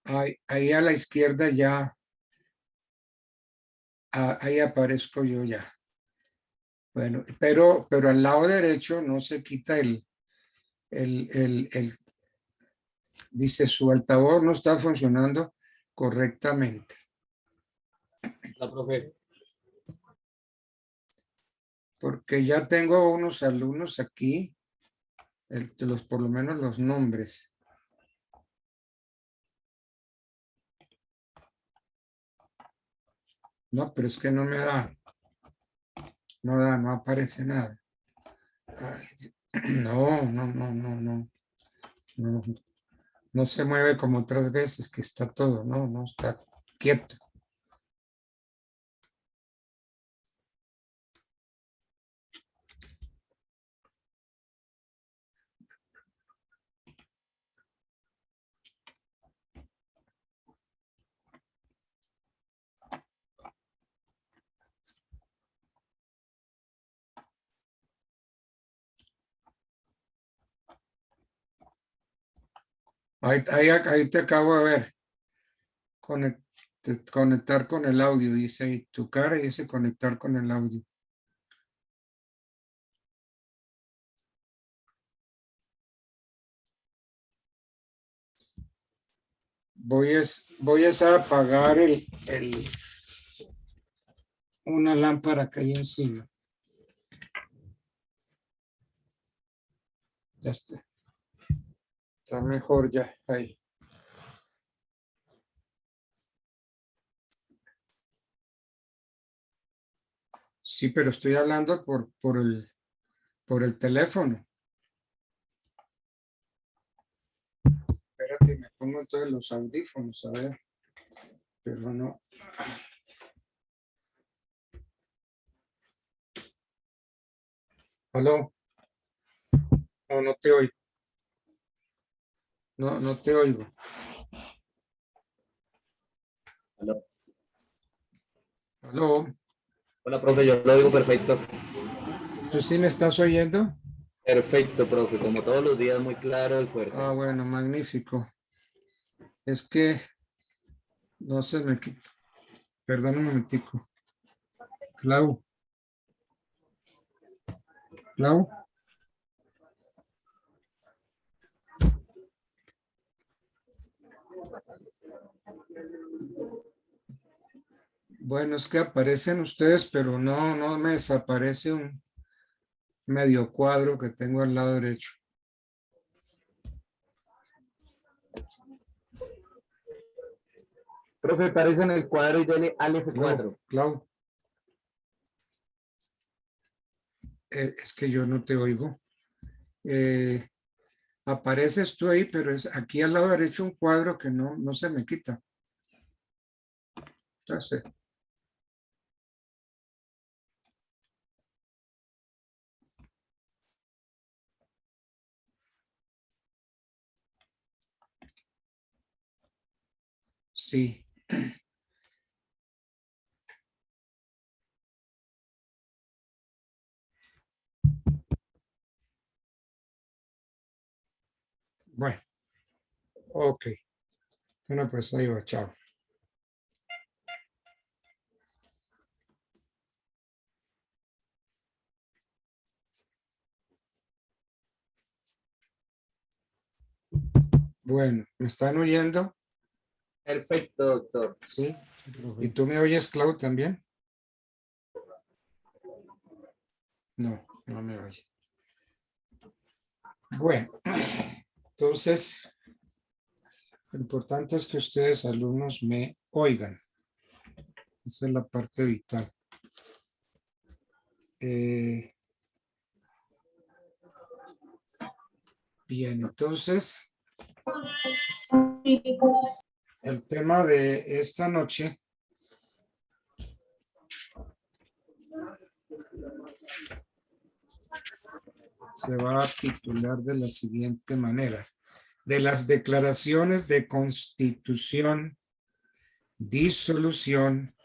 Ahí a la izquierda ya, ahí aparezco yo ya. Bueno, pero al lado derecho no se quita dice su altavoz no está funcionando correctamente. La profe. Porque ya tengo unos alumnos aquí, por lo menos los nombres. No, pero es que no me da. No aparece nada. Ay, no. No se mueve como otras veces que está todo, no está quieto. Ahí te acabo de ver. Conectar con el audio, dice ahí. Tu cara dice conectar con el audio. Voy a apagar una lámpara que hay encima. Ya está. Está mejor ya, ahí. Sí, pero estoy hablando por el teléfono. Espérate, me pongo entonces los audífonos, a ver. Pero no. ¿Aló? No te oigo. No te oigo. Aló. ¿Aló? Hola, profe, yo lo digo perfecto. ¿Tú sí me estás oyendo? Perfecto, profe, como todos los días, muy claro y fuerte. Ah, bueno, magnífico. Es que no se me quita. Perdón un momentico. Clau. Clau. Bueno, es que aparecen ustedes, pero no me desaparece un medio cuadro que tengo al lado derecho. Profe, aparece en el cuadro y dele al F4. Clau. Es que yo no te oigo. Apareces tú ahí, pero es aquí al lado derecho un cuadro que no se me quita. Ya sé. Sí. Bueno, ok. Bueno, pues ahí va, chao. Bueno, ¿me están oyendo? Perfecto, doctor. Sí. ¿Y tú me oyes, Clau, también? No me oye. Bueno, entonces, lo importante es que ustedes, alumnos, me oigan. Esa es la parte vital. Bien, entonces, el tema de esta noche se va a titular de la siguiente manera: de las declaraciones de constitución, disolución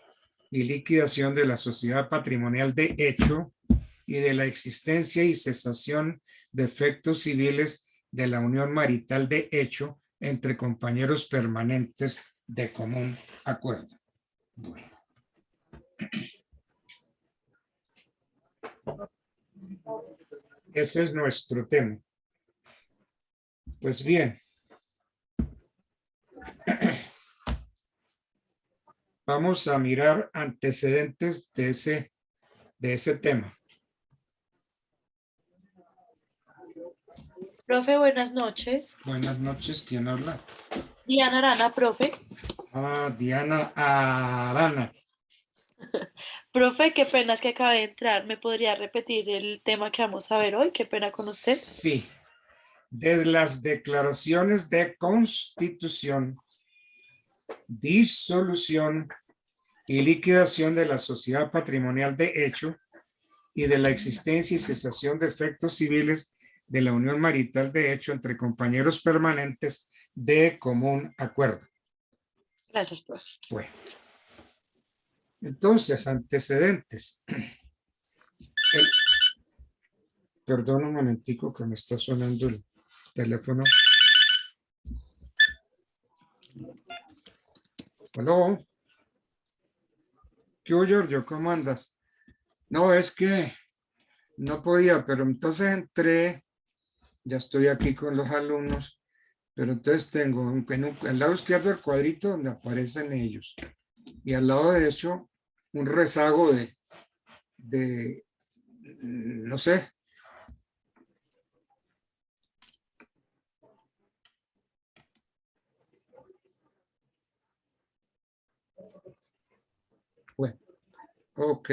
y liquidación de la sociedad patrimonial de hecho y de la existencia y cesación de efectos civiles de la unión marital de hecho entre compañeros permanentes de común acuerdo. Bueno. Ese es nuestro tema. Pues bien. Vamos a mirar antecedentes de ese tema. Profe, buenas noches. Buenas noches, ¿quién habla? Diana Arana, profe. Ah, Diana Arana. Profe, qué pena es que acabé de entrar. ¿Me podría repetir el tema que vamos a ver hoy? Qué pena con usted. Sí. De las declaraciones de constitución, disolución y liquidación de la sociedad patrimonial de hecho y de la existencia y cesación de efectos civiles de la unión marital de hecho entre compañeros permanentes de común acuerdo. Gracias, profe. Bueno, entonces, antecedentes. Perdón un momentico que me está sonando el teléfono. ¿Aló? ¿Qué hubo, Giorgio? ¿Cómo andas? No, es que no podía, pero entonces entré, ya estoy aquí con los alumnos, pero entonces tengo al lado izquierdo el cuadrito donde aparecen ellos y al lado derecho un rezago de no sé. Bueno, ok.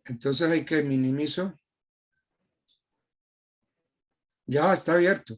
Entonces hay que minimizo. Ya está abierto.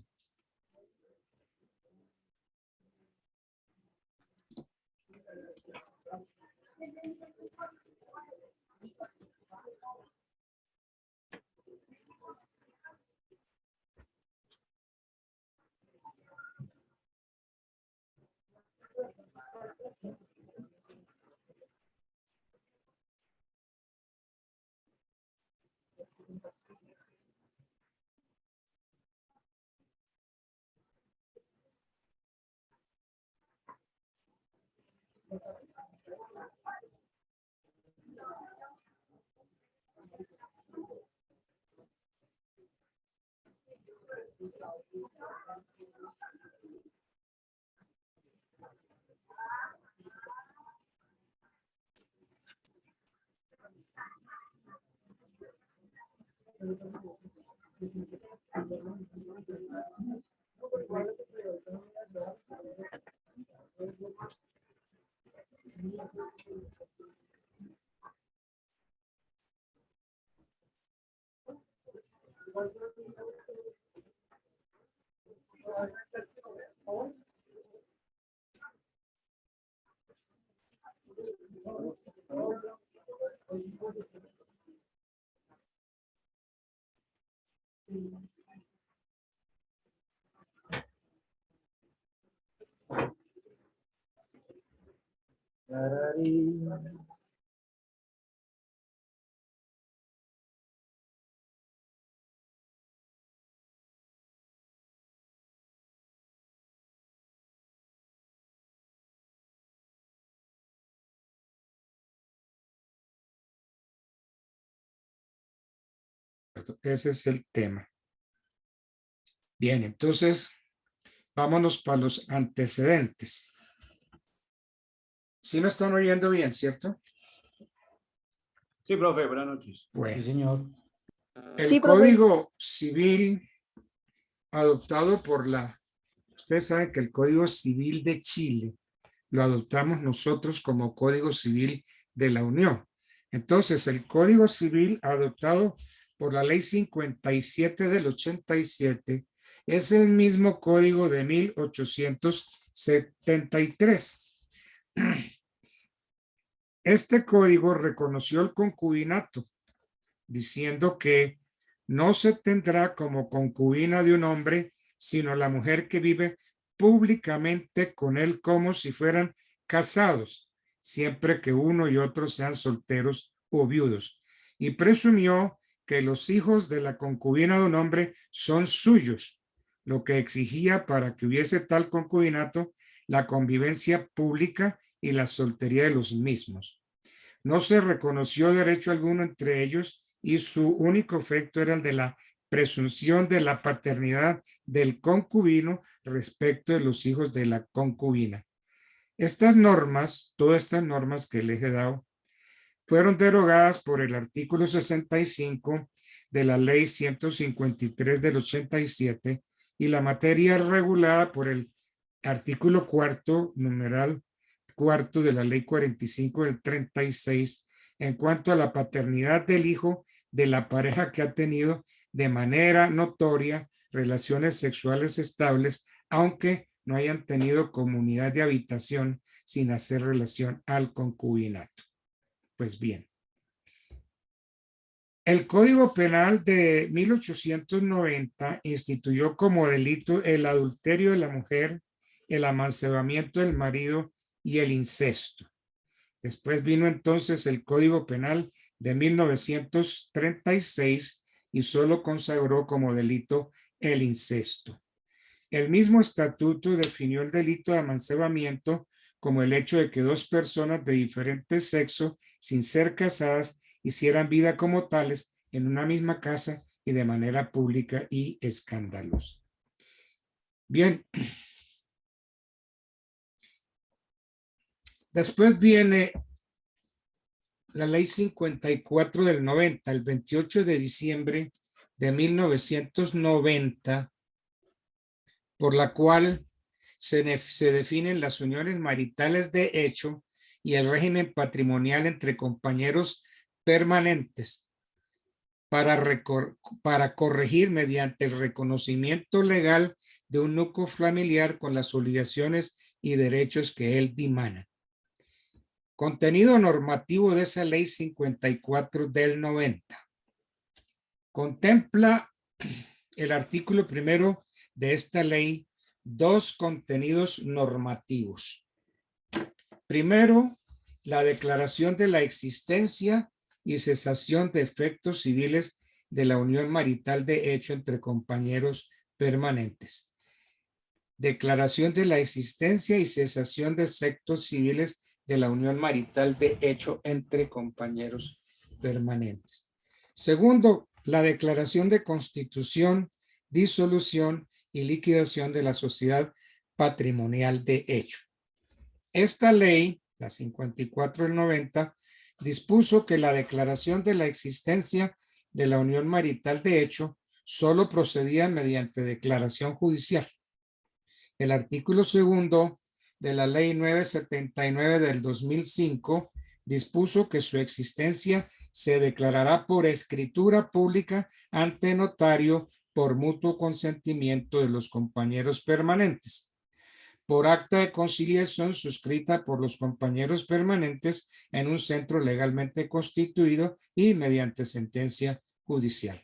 Ese es el tema. Bien, entonces vámonos para los antecedentes. ¿Sí me están oyendo bien, cierto? Sí, profe, buenas noches. Bueno. Sí, señor. El Sí, profe. Código Civil adoptado ustedes saben que el Código Civil de Chile lo adoptamos nosotros como Código Civil de la Unión. Entonces, el Código Civil adoptado por la Ley 57 del 87 es el mismo código de 1873. Este código reconoció el concubinato, diciendo que no se tendrá como concubina de un hombre, sino la mujer que vive públicamente con él como si fueran casados, siempre que uno y otro sean solteros o viudos. Y presumió que los hijos de la concubina de un hombre son suyos, lo que exigía para que hubiese tal concubinato la convivencia pública y la soltería de los mismos. No se reconoció derecho alguno entre ellos y su único efecto era el de la presunción de la paternidad del concubino respecto de los hijos de la concubina. Estas normas, todas estas normas que les he dado, fueron derogadas por el artículo 65 de la ley 153 del 87 y la materia regulada por el artículo cuarto, numeral cuarto de la ley 45 del 36 en cuanto a la paternidad del hijo de la pareja que ha tenido de manera notoria relaciones sexuales estables, aunque no hayan tenido comunidad de habitación sin hacer relación al concubinato. Pues bien, el Código Penal de 1890 instituyó como delito el adulterio de la mujer, el amancebamiento del marido y el incesto. Después vino entonces el Código Penal de 1936 y solo consagró como delito el incesto. El mismo estatuto definió el delito de amancebamiento como el hecho de que dos personas de diferente sexo, sin ser casadas, hicieran vida como tales en una misma casa y de manera pública y escandalosa. Bien. Después viene la ley 54 del 90, el 28 de diciembre de 1990, por la cual se definen las uniones maritales de hecho y el régimen patrimonial entre compañeros permanentes para corregir mediante el reconocimiento legal de un núcleo familiar con las obligaciones y derechos que él dimana. Contenido normativo de esa ley 54 del 90. Contempla el artículo primero de esta ley dos contenidos normativos. Primero, la declaración de la existencia y cesación de efectos civiles de la unión marital de hecho entre compañeros permanentes. Declaración de la existencia y cesación de efectos civiles de la unión marital de hecho entre compañeros permanentes. Segundo, la declaración de constitución, disolución y liquidación de la sociedad patrimonial de hecho. Esta ley, la 54 del 90, dispuso que la declaración de la existencia de la unión marital de hecho solo procedía mediante declaración judicial. El artículo segundo de la ley 979 del 2005 dispuso que su existencia se declarará por escritura pública ante notario por mutuo consentimiento de los compañeros permanentes, por acta de conciliación suscrita por los compañeros permanentes en un centro legalmente constituido y mediante sentencia judicial.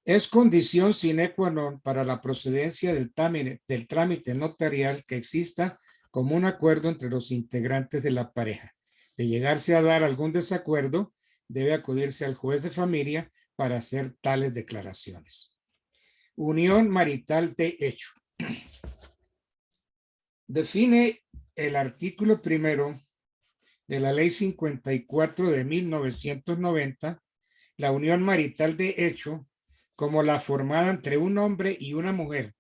Es condición sine qua non para la procedencia del trámite notarial que exista común acuerdo entre los integrantes de la pareja. De llegarse a dar algún desacuerdo, debe acudirse al juez de familia para hacer tales declaraciones. Unión marital de hecho. Define el artículo primero de la ley 54 de 1990, la unión marital de hecho, como la formada entre un hombre y una mujer.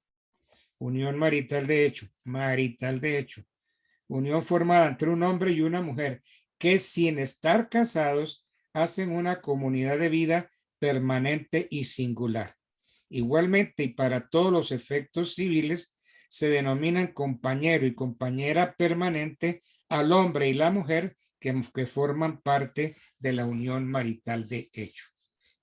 Unión marital de hecho, unión formada entre un hombre y una mujer que sin estar casados hacen una comunidad de vida permanente y singular. Igualmente y para todos los efectos civiles se denominan compañero y compañera permanente al hombre y la mujer que forman parte de la unión marital de hecho.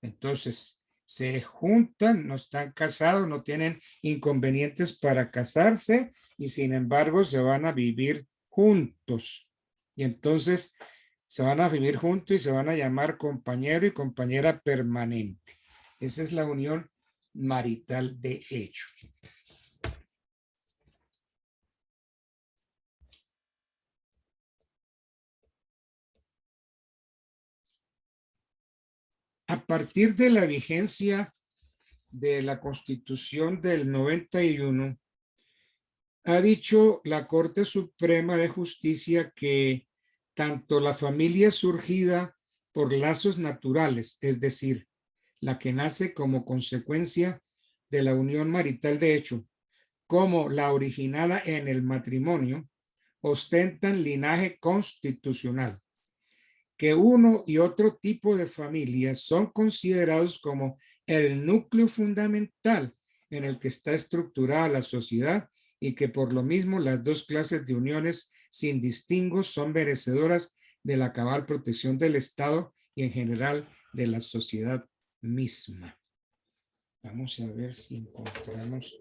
Entonces, se juntan, no están casados, no tienen inconvenientes para casarse y sin embargo se van a vivir juntos. Y entonces se van a vivir juntos y se van a llamar compañero y compañera permanente. Esa es la unión marital de hecho. A partir de la vigencia de la Constitución del 91, ha dicho la Corte Suprema de Justicia que tanto la familia surgida por lazos naturales, es decir, la que nace como consecuencia de la unión marital de hecho, como la originada en el matrimonio, ostentan linaje constitucional, que uno y otro tipo de familias son considerados como el núcleo fundamental en el que está estructurada la sociedad y que por lo mismo las dos clases de uniones sin distingos son merecedoras de la cabal protección del Estado y en general de la sociedad misma. Vamos a ver si encontramos,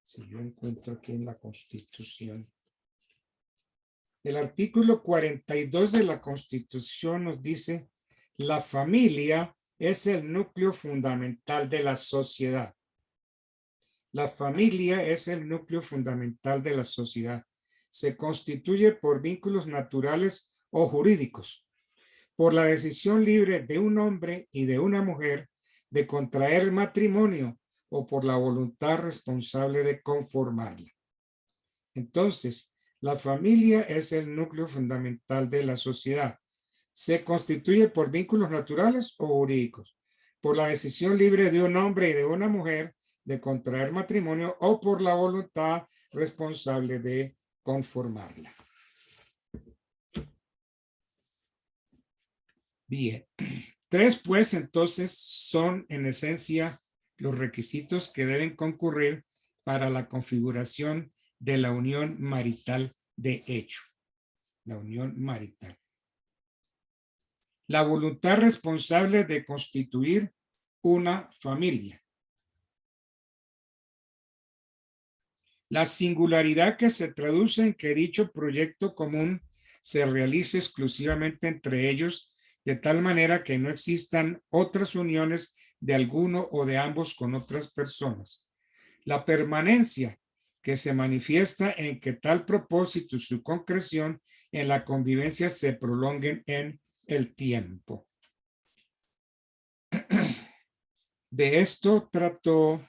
si yo encuentro aquí en la Constitución. El artículo 42 de la Constitución nos dice: la familia es el núcleo fundamental de la sociedad. La familia es el núcleo fundamental de la sociedad. Se constituye por vínculos naturales o jurídicos, por la decisión libre de un hombre y de una mujer de contraer matrimonio o por la voluntad responsable de conformarla. Entonces, la familia es el núcleo fundamental de la sociedad. Se constituye por vínculos naturales o jurídicos, por la decisión libre de un hombre y de una mujer de contraer matrimonio o por la voluntad responsable de conformarla. Bien. Tres, pues, entonces, son en esencia los requisitos que deben concurrir para la configuración de la unión marital de hecho. La unión marital. La voluntad responsable de constituir una familia. La singularidad que se traduce en que dicho proyecto común se realice exclusivamente entre ellos, de tal manera que no existan otras uniones de alguno o de ambos con otras personas. La permanencia que se manifiesta en que tal propósito y su concreción en la convivencia se prolonguen en el tiempo. De esto trató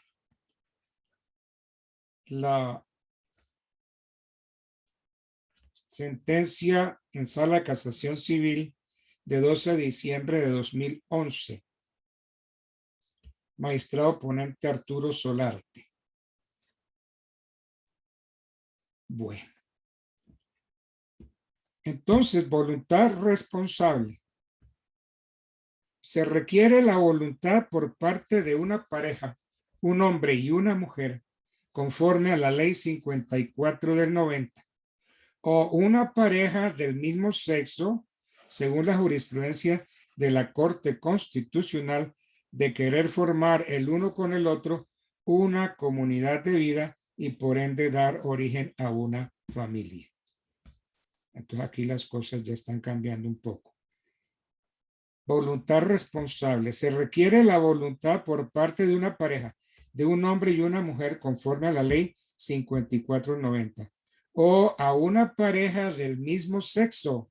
la sentencia en Sala de Casación Civil de 12 de diciembre de 2011. Magistrado ponente Arturo Solarte. Bueno. Entonces, voluntad responsable. Se requiere la voluntad por parte de una pareja, un hombre y una mujer, conforme a la ley 54 del 90, o una pareja del mismo sexo, según la jurisprudencia de la Corte Constitucional, de querer formar el uno con el otro una comunidad de vida y por ende dar origen a una familia. Entonces aquí las cosas ya están cambiando un poco. Voluntad responsable. Se requiere la voluntad por parte de una pareja, de un hombre y una mujer, conforme a la ley 5490, o a una pareja del mismo sexo,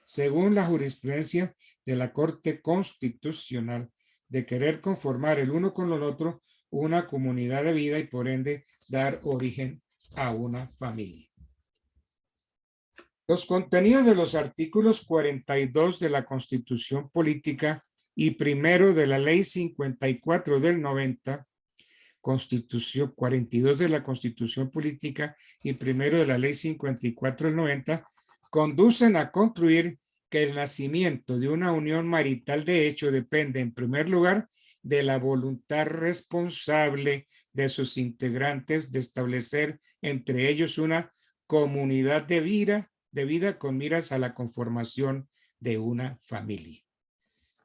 según la jurisprudencia de la Corte Constitucional, de querer conformar el uno con el otro una comunidad de vida y por ende dar origen a una familia. Los contenidos de los artículos 42 de la Constitución Política y primero de la Ley 54 del 90, Constitución 42 de la Constitución Política y primero de la Ley 54 del 90, conducen a concluir que el nacimiento de una unión marital de hecho depende en primer lugar de la voluntad responsable de sus integrantes de establecer entre ellos una comunidad de vida con miras a la conformación de una familia.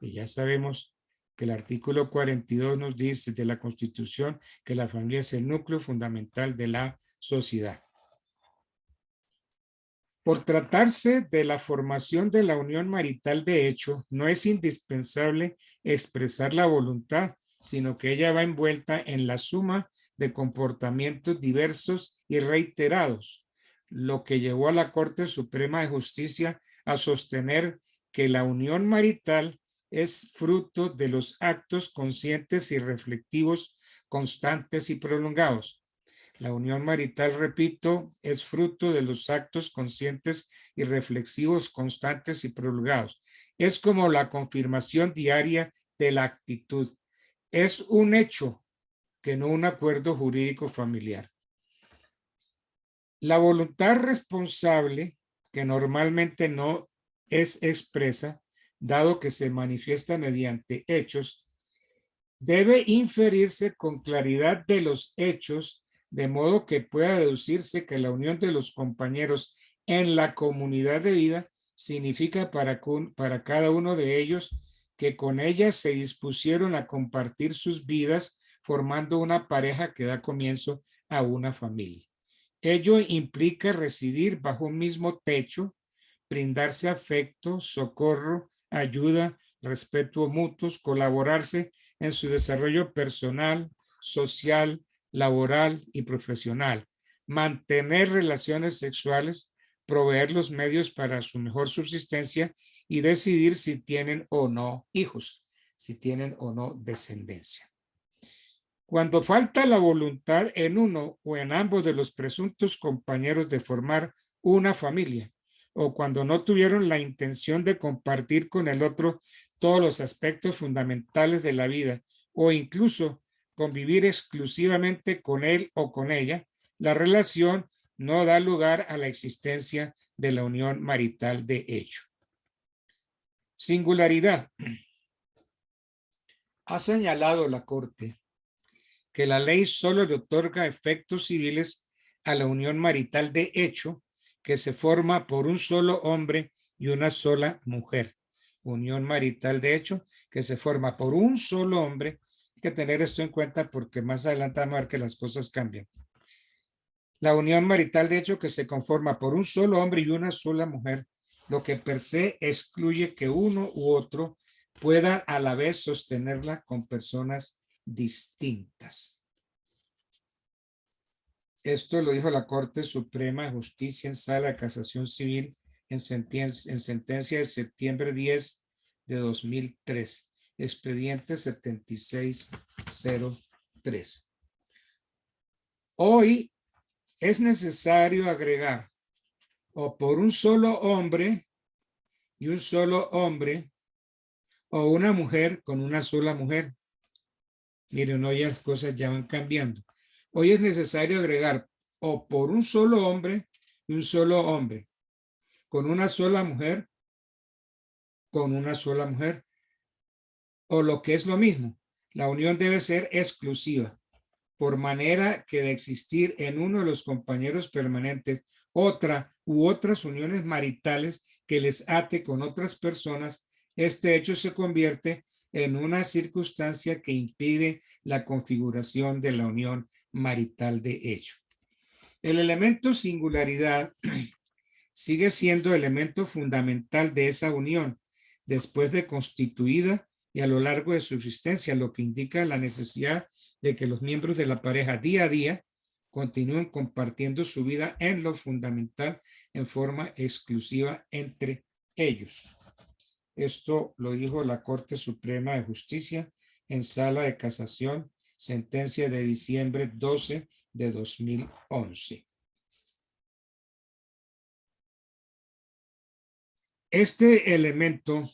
Y ya sabemos que el artículo 42 nos dice de la Constitución que la familia es el núcleo fundamental de la sociedad. Por tratarse de la formación de la unión marital de hecho, no es indispensable expresar la voluntad, sino que ella va envuelta en la suma de comportamientos diversos y reiterados, lo que llevó a la Corte Suprema de Justicia a sostener que la unión marital es fruto de los actos conscientes y reflectivos constantes y prolongados. La unión marital, repito, es fruto de los actos conscientes y reflexivos constantes y prolongados. Es como la confirmación diaria de la actitud. Es un hecho que no un acuerdo jurídico familiar. La voluntad responsable, que normalmente no es expresa, dado que se manifiesta mediante hechos, debe inferirse con claridad de los hechos, de modo que pueda deducirse que la unión de los compañeros en la comunidad de vida significa para cada uno de ellos que con ella se dispusieron a compartir sus vidas, formando una pareja que da comienzo a una familia. Ello implica residir bajo un mismo techo, brindarse afecto, socorro, ayuda, respeto mutuos, colaborarse en su desarrollo personal, social, laboral y profesional, mantener relaciones sexuales, proveer los medios para su mejor subsistencia y decidir si tienen o no hijos, si tienen o no descendencia. Cuando falta la voluntad en uno o en ambos de los presuntos compañeros de formar una familia, o cuando no tuvieron la intención de compartir con el otro todos los aspectos fundamentales de la vida, o incluso convivir exclusivamente con él o con ella, la relación no da lugar a la existencia de la unión marital de hecho. Singularidad. Ha señalado la Corte que la ley solo le otorga efectos civiles a la unión marital de hecho que se forma por un solo hombre y una sola mujer. Unión marital de hecho que se forma por un solo hombre. Hay que tener esto en cuenta porque más adelante vamos a ver que las cosas cambian. La unión marital de hecho que se conforma por un solo hombre y una sola mujer, lo que per se excluye que uno u otro pueda a la vez sostenerla con personas distintas. Esto lo dijo la Corte Suprema de Justicia en Sala de Casación Civil en sentencia de septiembre 10 de 2003, expediente 7603. Hoy es necesario agregar o por un solo hombre y un solo hombre o una mujer con una sola mujer. Miren, hoy las cosas ya van cambiando. Hoy es necesario agregar o por un solo hombre y un solo hombre, con una sola mujer, o lo que es lo mismo, la unión debe ser exclusiva, por manera que de existir en uno de los compañeros permanentes otra u otras uniones maritales que les ate con otras personas, este hecho se convierte en una circunstancia que impide la configuración de la unión marital de hecho. El elemento singularidad sigue siendo elemento fundamental de esa unión después de constituida y a lo largo de su existencia, lo que indica la necesidad de que los miembros de la pareja día a día continúen compartiendo su vida en lo fundamental en forma exclusiva entre ellos. Esto lo dijo la Corte Suprema de Justicia en Sala de Casación, sentencia de diciembre 12 de 2011. Este elemento,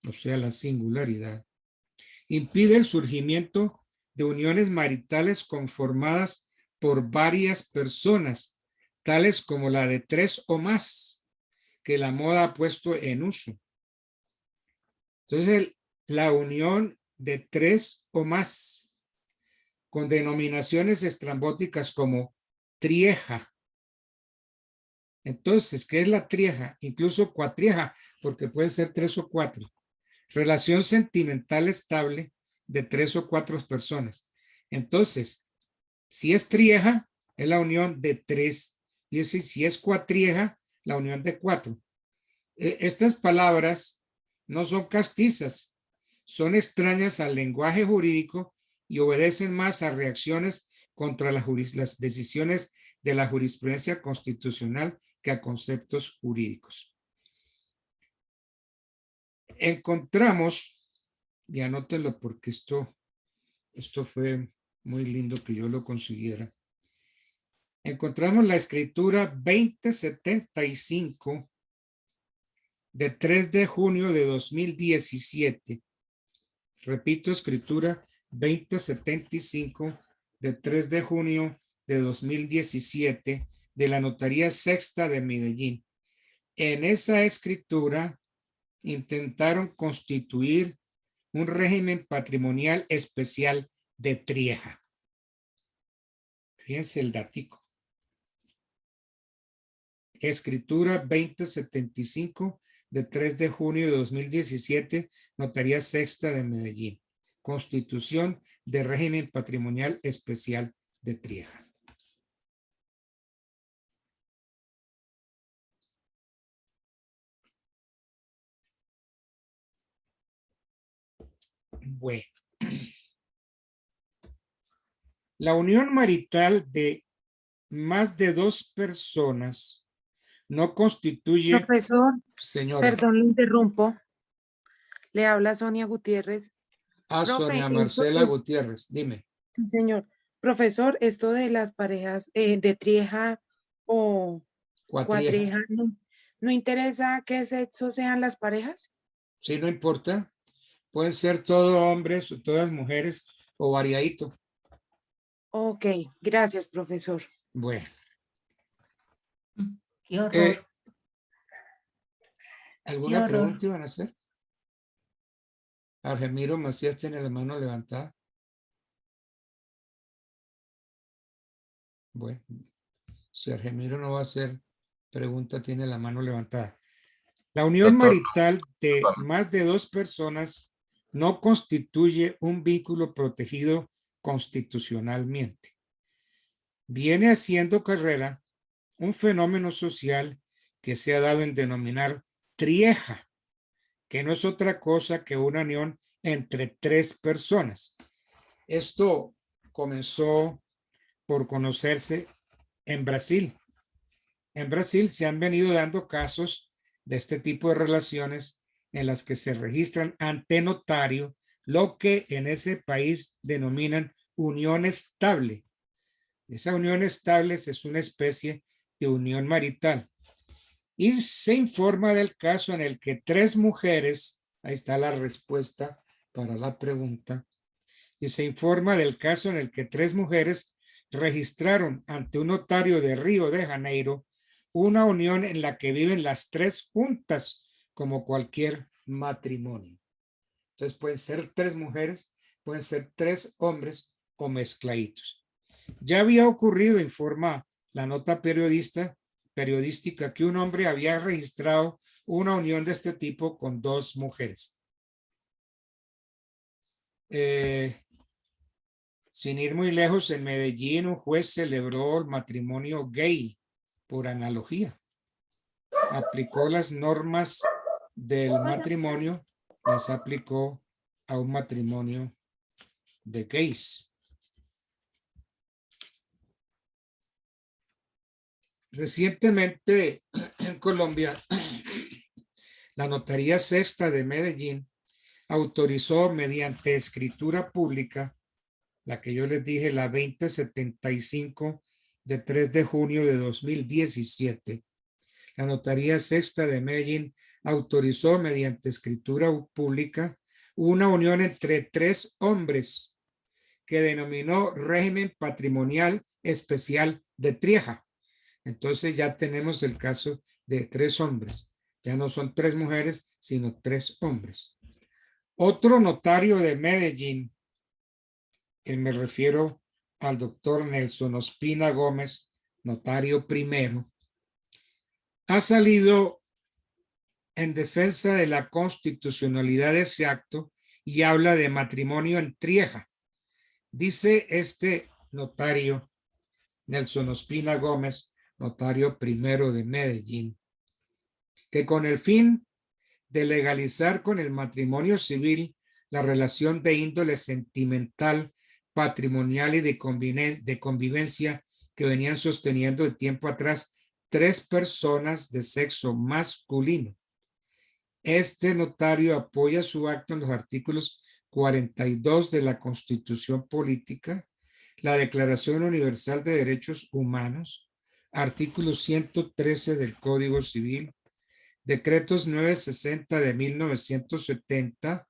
o sea, la singularidad, impide el surgimiento de uniones maritales conformadas por varias personas, tales como la de 3 o más, que la moda ha puesto en uso. Entonces, la unión de 3 o más, con denominaciones estrambóticas como trieja. Entonces, ¿qué es la trieja? Incluso cuatrieja, porque puede ser 3 o 4. Relación sentimental estable de 3 o 4 personas. Entonces, si es trieja, es la unión de 3. Y si es cuatrieja, la unión de 4. Estas palabras no son castizas, son extrañas al lenguaje jurídico y obedecen más a reacciones contra las decisiones de la jurisprudencia constitucional que a conceptos jurídicos. Encontramos y anótenlo porque esto fue muy lindo que yo lo consiguiera. Encontramos la escritura 2075 de 3 de junio de 2017. Repito, escritura 2075 de 3 de junio de 2017 de la Notaría Sexta de Medellín. En esa escritura intentaron constituir un régimen patrimonial especial de Trieja. Fíjense el datico. Escritura 2075 de 3 de junio de 2017, Notaría Sexta de Medellín. Constitución de régimen patrimonial especial de Trieja. Bueno. La unión marital de más de 2 personas no constituye... Profesor, Señora. perdón, le interrumpo. Le habla Sonia Gutiérrez. Profe, Sonia eso Marcela es- Gutiérrez, dime. Sí, señor. Profesor, esto de las parejas de trieja o Cuatrieja. cuatrieja, ¿no interesa qué sexo sean las parejas? Sí, no importa. Pueden ser todos hombres o todas mujeres o variadito. Ok, gracias, profesor. Bueno. Qué horror. ¿Alguna Qué horror. pregunta iban a hacer? Argemiro Macías tiene la mano levantada. Bueno, si Argemiro no va a hacer pregunta, tiene la mano levantada. La unión marital de más de 2 personas no constituye un vínculo protegido constitucionalmente. Viene haciendo carrera un fenómeno social que se ha dado en denominar trieja, que no es otra cosa que una unión entre 3 personas. Esto comenzó por conocerse en Brasil. En Brasil se han venido dando casos de este tipo de relaciones en las que se registran ante notario lo que en ese país denominan unión estable. Esa unión estable es una especie de unión marital. Y se informa del caso en el que 3 mujeres, ahí está la respuesta para la pregunta, y se informa del caso en el que 3 mujeres registraron ante un notario de Río de Janeiro una unión en la que viven las 3 juntas como cualquier matrimonio. Entonces pueden ser 3 mujeres, pueden ser 3 hombres o mezcladitos. Ya había ocurrido, informa la nota periodística, que un hombre había registrado una unión de este tipo con 2 mujeres. Sin ir muy lejos, en Medellín un juez celebró el matrimonio gay por analogía. Aplicó las normas del matrimonio, las aplicó a un matrimonio de gays. Recientemente en Colombia, la Notaría Sexta de Medellín autorizó mediante escritura pública, la que yo les dije, la 2075 de 3 de junio de 2017, la Notaría Sexta de Medellín autorizó mediante escritura pública una unión entre 3 hombres que denominó régimen patrimonial especial de Trieja. Entonces ya tenemos el caso de 3 hombres. Ya no son 3 mujeres, sino 3 hombres. Otro notario de Medellín, que me refiero al doctor Nelson Ospina Gómez, notario primero, ha salido en defensa de la constitucionalidad de ese acto y habla de matrimonio en Trieja. Dice este notario, Nelson Ospina Gómez, notario primero de Medellín, que con el fin de legalizar con el matrimonio civil la relación de índole sentimental, patrimonial y de convivencia que venían sosteniendo de tiempo atrás 3 personas de sexo masculino. Este notario apoya su acto en los artículos 42 de la Constitución Política, la Declaración Universal de Derechos Humanos, artículo 113 del Código Civil, decretos 960 de 1970,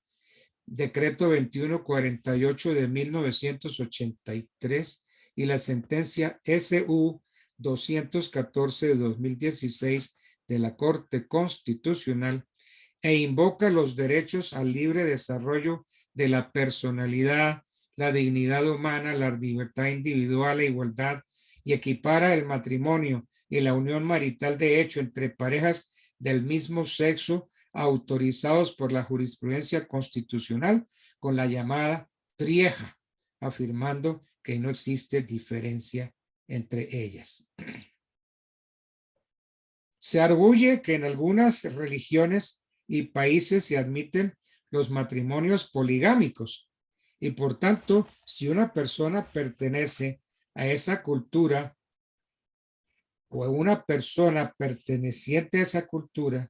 decreto 2148 de 1983 y la sentencia SU 214 de 2016 de la Corte Constitucional, e invoca los derechos al libre desarrollo de la personalidad, la dignidad humana, la libertad individual, la igualdad, y equipara el matrimonio y la unión marital de hecho entre parejas del mismo sexo autorizados por la jurisprudencia constitucional con la llamada trieja, afirmando que no existe diferencia entre ellas. Se arguye que en algunas religiones y países se admiten los matrimonios poligámicos y por tanto, si una persona pertenece a esa cultura o una persona perteneciente a esa cultura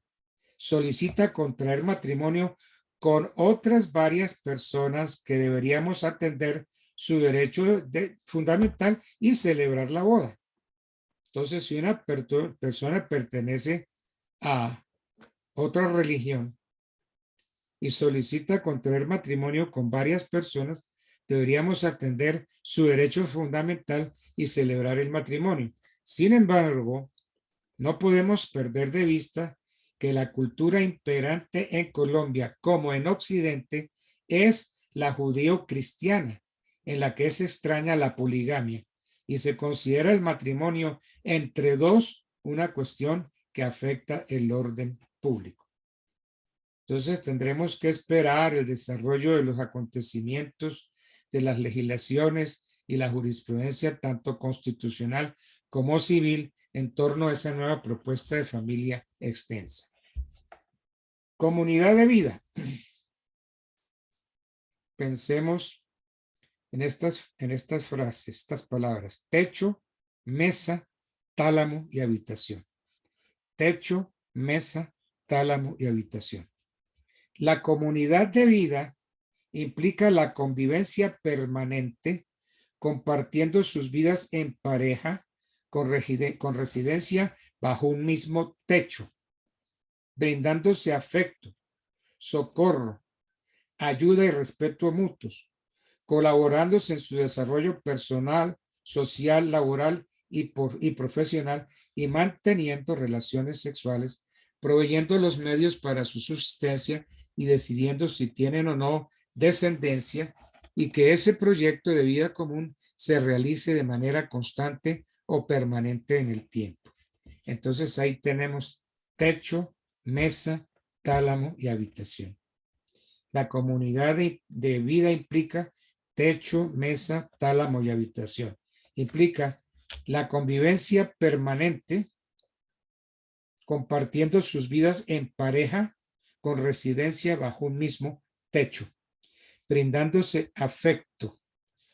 solicita contraer matrimonio con otras varias personas, que deberíamos atender su derecho fundamental y celebrar la boda. Entonces, si una persona pertenece a otra religión y solicita contraer matrimonio con varias personas, deberíamos atender su derecho fundamental y celebrar el matrimonio. Sin embargo, no podemos perder de vista que la cultura imperante en Colombia, como en Occidente, es la judío-cristiana, en la que se extraña la poligamia y se considera el matrimonio entre dos una cuestión que afecta el orden público. Entonces tendremos que esperar el desarrollo de los acontecimientos, de las legislaciones y la jurisprudencia tanto constitucional como civil en torno a esa nueva propuesta de familia extensa. Comunidad de vida. Pensemos en estas frases, estas palabras: techo, mesa, tálamo y habitación. Techo, mesa, tálamo y habitación. La comunidad de vida implica la convivencia permanente, compartiendo sus vidas en pareja, con residencia bajo un mismo techo, brindándose afecto, socorro, ayuda y respeto mutuos, colaborándose en su desarrollo personal, social, laboral y profesional, y manteniendo relaciones sexuales, proveyendo los medios para su subsistencia y decidiendo si tienen o no descendencia, y que ese proyecto de vida común se realice de manera constante o permanente en el tiempo. Entonces ahí tenemos techo, mesa, tálamo y habitación. La comunidad de vida implica techo, mesa, tálamo y habitación. Implica la convivencia permanente, compartiendo sus vidas en pareja, con residencia bajo un mismo techo, brindándose afecto,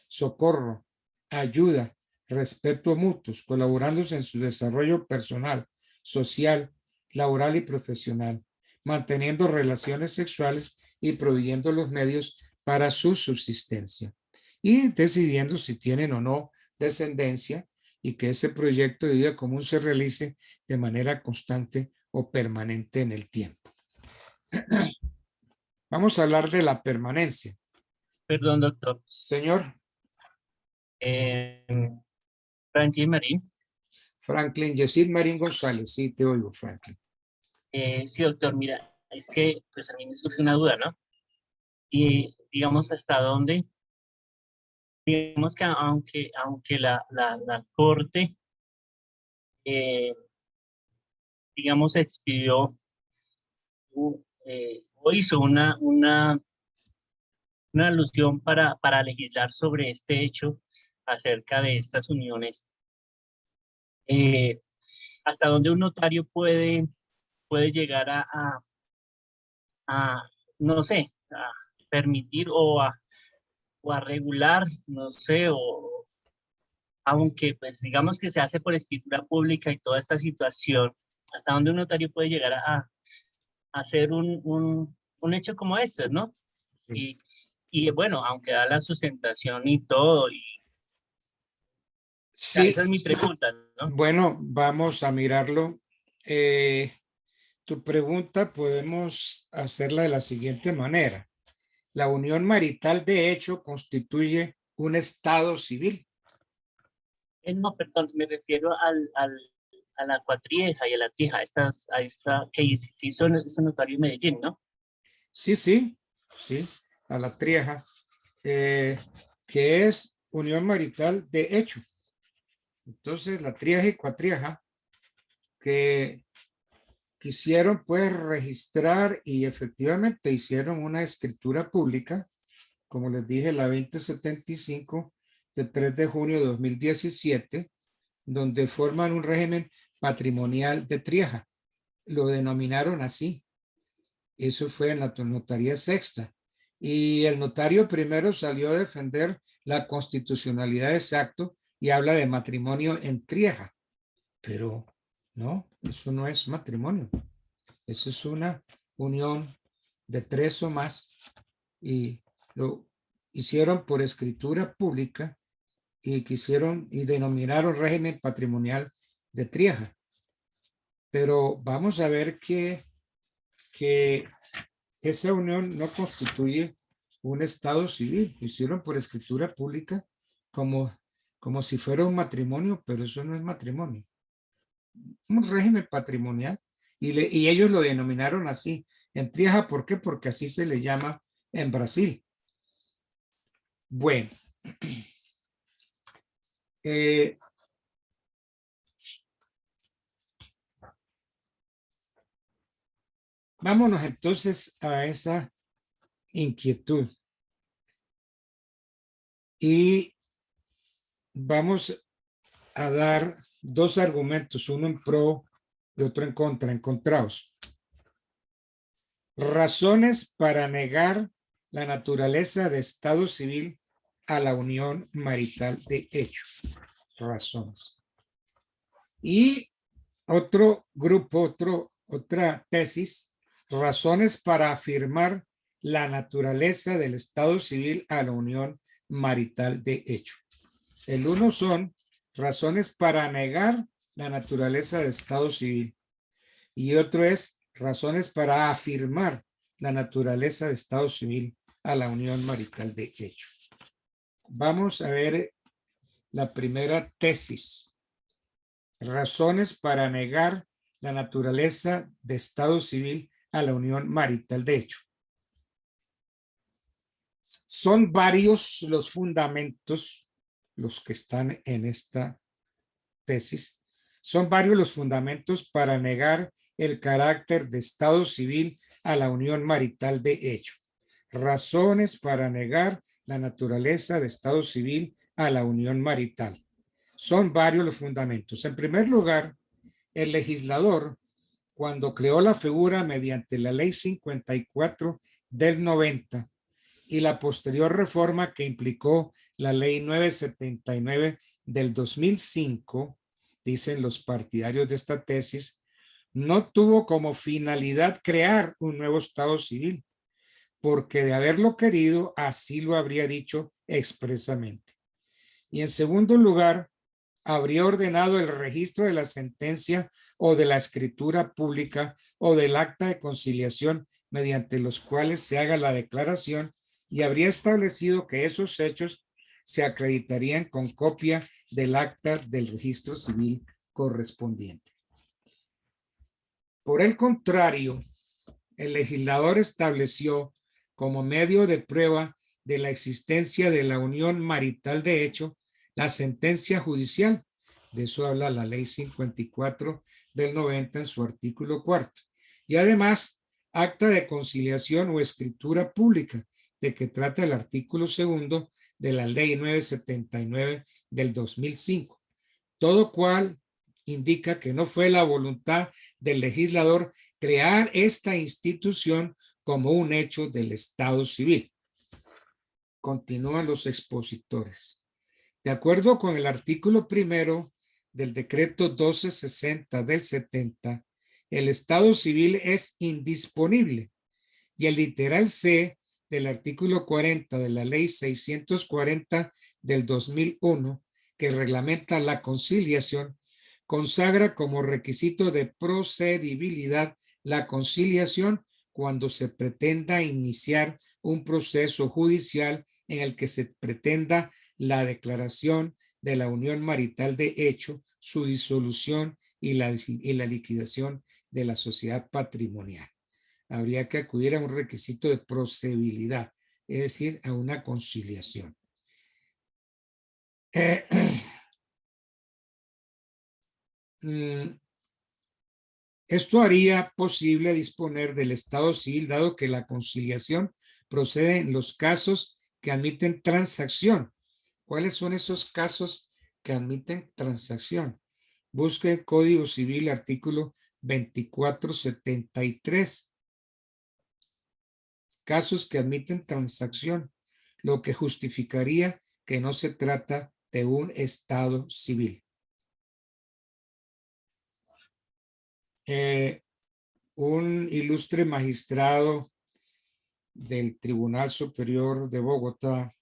socorro, ayuda, respeto mutuos, colaborándose en su desarrollo personal, social, laboral y profesional, manteniendo relaciones sexuales y proveyendo los medios para su subsistencia, y decidiendo si tienen o no descendencia, y que ese proyecto de vida común se realice de manera constante o permanente en el tiempo. Vamos a hablar de la permanencia. Perdón, doctor. Señor. Franklin Marín. Franklin, Yesid Marín González. Sí, te oigo, Franklin. Sí, doctor, mira, es que pues a mí me surge una duda, ¿no? Y digamos, ¿hasta dónde? Digamos que aunque la Corte, digamos, expidió o hizo una alusión para legislar sobre este hecho acerca de estas uniones, hasta dónde un notario puede llegar a no sé, a permitir o a regular, no sé, o aunque pues digamos que se hace por escritura pública y toda esta situación, hasta dónde un notario puede llegar a hacer un hecho como este, ¿no? Sí. Y bueno, aunque da la sustentación y todo, y Sí, esa es mi pregunta, ¿no? bueno, vamos a mirarlo. Tu pregunta podemos hacerla de la siguiente manera. La unión marital de hecho constituye un estado civil. No, perdón, me refiero a la cuatrieja y a la trieja, ahí está, que hizo este notario en Medellín, ¿no? Sí, sí, sí, a la trieja, que es unión marital de hecho. Entonces, la trieja y cuatrieja que quisieron pues registrar y efectivamente hicieron una escritura pública, como les dije, la 2075 de 3 de junio de 2017, donde forman un régimen patrimonial de trieja. Lo denominaron así. Eso fue en la notaría sexta. Y el notario primero salió a defender la constitucionalidad de ese acto y habla de matrimonio en trieja. Pero no, eso no es matrimonio. Eso es una unión de 3 o más y lo hicieron por escritura pública y quisieron y denominaron régimen patrimonial de trieja. Pero vamos a ver que esa unión no constituye un estado civil. Lo hicieron por escritura pública como si fuera un matrimonio, pero eso no es matrimonio. Un régimen patrimonial y ellos lo denominaron así en trieja. ¿Por qué? Porque así se le llama en Brasil. Bueno, vámonos entonces a esa inquietud y vamos a dar dos argumentos, uno en pro y otro en contra, encontrados. Razones para negar la naturaleza de estado civil a la unión marital de hecho. Razones. Y otro grupo, otra tesis, razones para afirmar la naturaleza del estado civil a la unión marital de hecho. El uno son razones para negar la naturaleza de estado civil y otro es razones para afirmar la naturaleza de estado civil a la unión marital de hecho. Vamos a ver la primera tesis. Razones para negar la naturaleza de estado civil a la unión marital de hecho. Son varios los fundamentos, los que están en esta tesis, son varios los fundamentos para negar el carácter de estado civil a la unión marital de hecho. Razones para negar la naturaleza de estado civil a la unión marital. Son varios los fundamentos. En primer lugar, el legislador, cuando creó la figura mediante la ley 54 del 90 y la posterior reforma que implicó la ley 979 del 2005, dicen los partidarios de esta tesis, no tuvo como finalidad crear un nuevo estado civil, porque de haberlo querido, así lo habría dicho expresamente. Y en segundo lugar, habría ordenado el registro de la sentencia o de la escritura pública o del acta de conciliación mediante los cuales se haga la declaración y habría establecido que esos hechos se acreditarían con copia del acta del registro civil correspondiente. Por el contrario, el legislador estableció como medio de prueba de la existencia de la unión marital de hecho la sentencia judicial. De eso habla la ley 54 del 90 en su artículo 4. Y además, acta de conciliación o escritura pública, de que trata el artículo 2 de la ley 979 del 2005. Todo cual indica que no fue la voluntad del legislador crear esta institución como un hecho del Estado civil. Continúan los expositores. De acuerdo con el artículo 1 del decreto 1260 del 70, el Estado civil es indisponible y el literal C del artículo 40 de la ley 640 del 2001, que reglamenta la conciliación, consagra como requisito de procedibilidad la conciliación cuando se pretenda iniciar un proceso judicial en el que se pretenda la declaración de la unión marital de hecho, su disolución y la liquidación de la sociedad patrimonial. Habría que acudir a un requisito de procedibilidad, es decir, a una conciliación. Esto haría posible disponer del estado civil, dado que la conciliación procede en los casos que admiten transacción. ¿Cuáles son esos casos que admiten transacción? Busque el Código Civil, artículo 2473. Casos que admiten transacción, lo que justificaría que no se trata de un estado civil. Un ilustre magistrado del Tribunal Superior de Bogotá,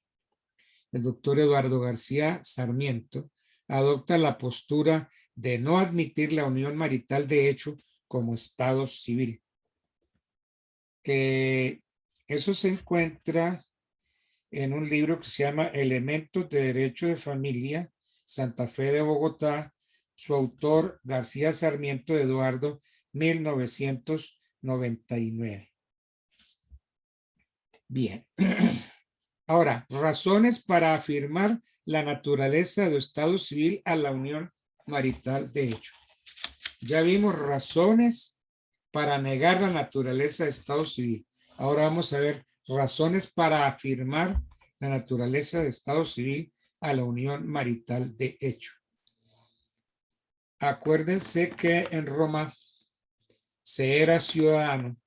el doctor Eduardo García Sarmiento, adopta la postura de no admitir la unión marital de hecho como estado civil. Eso se encuentra en un libro que se llama Elementos de Derecho de Familia, Santa Fe de Bogotá, su autor García Sarmiento Eduardo, 1999. Bien. Ahora, razones para afirmar la naturaleza de estado civil a la unión marital de hecho. Ya vimos razones para negar la naturaleza de estado civil. Ahora vamos a ver razones para afirmar la naturaleza de estado civil a la unión marital de hecho. Acuérdense que en Roma se era ciudadano,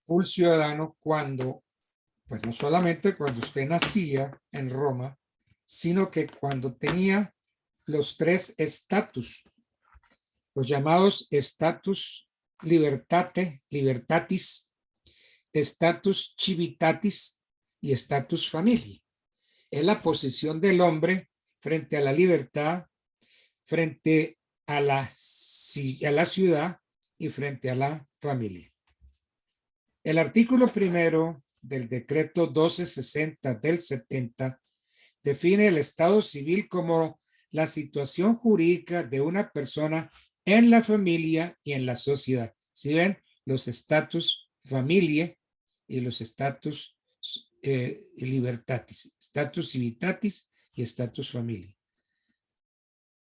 full ciudadano cuando, pues no solamente cuando usted nacía en Roma, sino que cuando tenía los tres estatus, los llamados status libertatis, status civitatis y status familiae. Es la posición del hombre frente a la libertad, frente a la ciudad y frente a la familia. El artículo primero del decreto 1260 del 70 define el estado civil como la situación jurídica de una persona en la familia y en la sociedad. Si ven, los estatus familiae y los estatus libertatis, status civitatis y status familiae.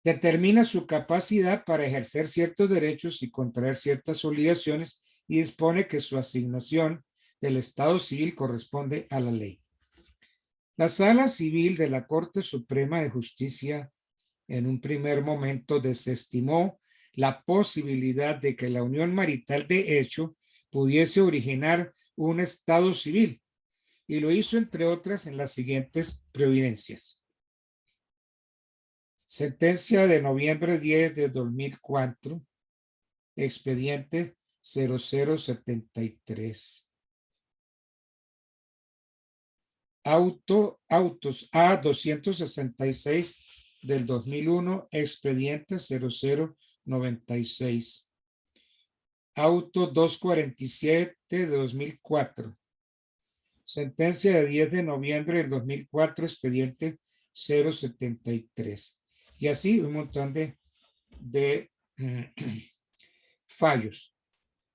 Determina su capacidad para ejercer ciertos derechos y contraer ciertas obligaciones y dispone que su asignación del estado civil corresponde a la ley. La Sala Civil de la Corte Suprema de Justicia en un primer momento desestimó la posibilidad de que la unión marital de hecho pudiese originar un estado civil y lo hizo entre otras en las siguientes providencias. Sentencia de noviembre 10 de 2004, expediente 0073. Autos A266 del 2001, expediente 0096. Auto 247 de 2004. Sentencia de 10 de noviembre del 2004, expediente 073. Y así un montón de fallos.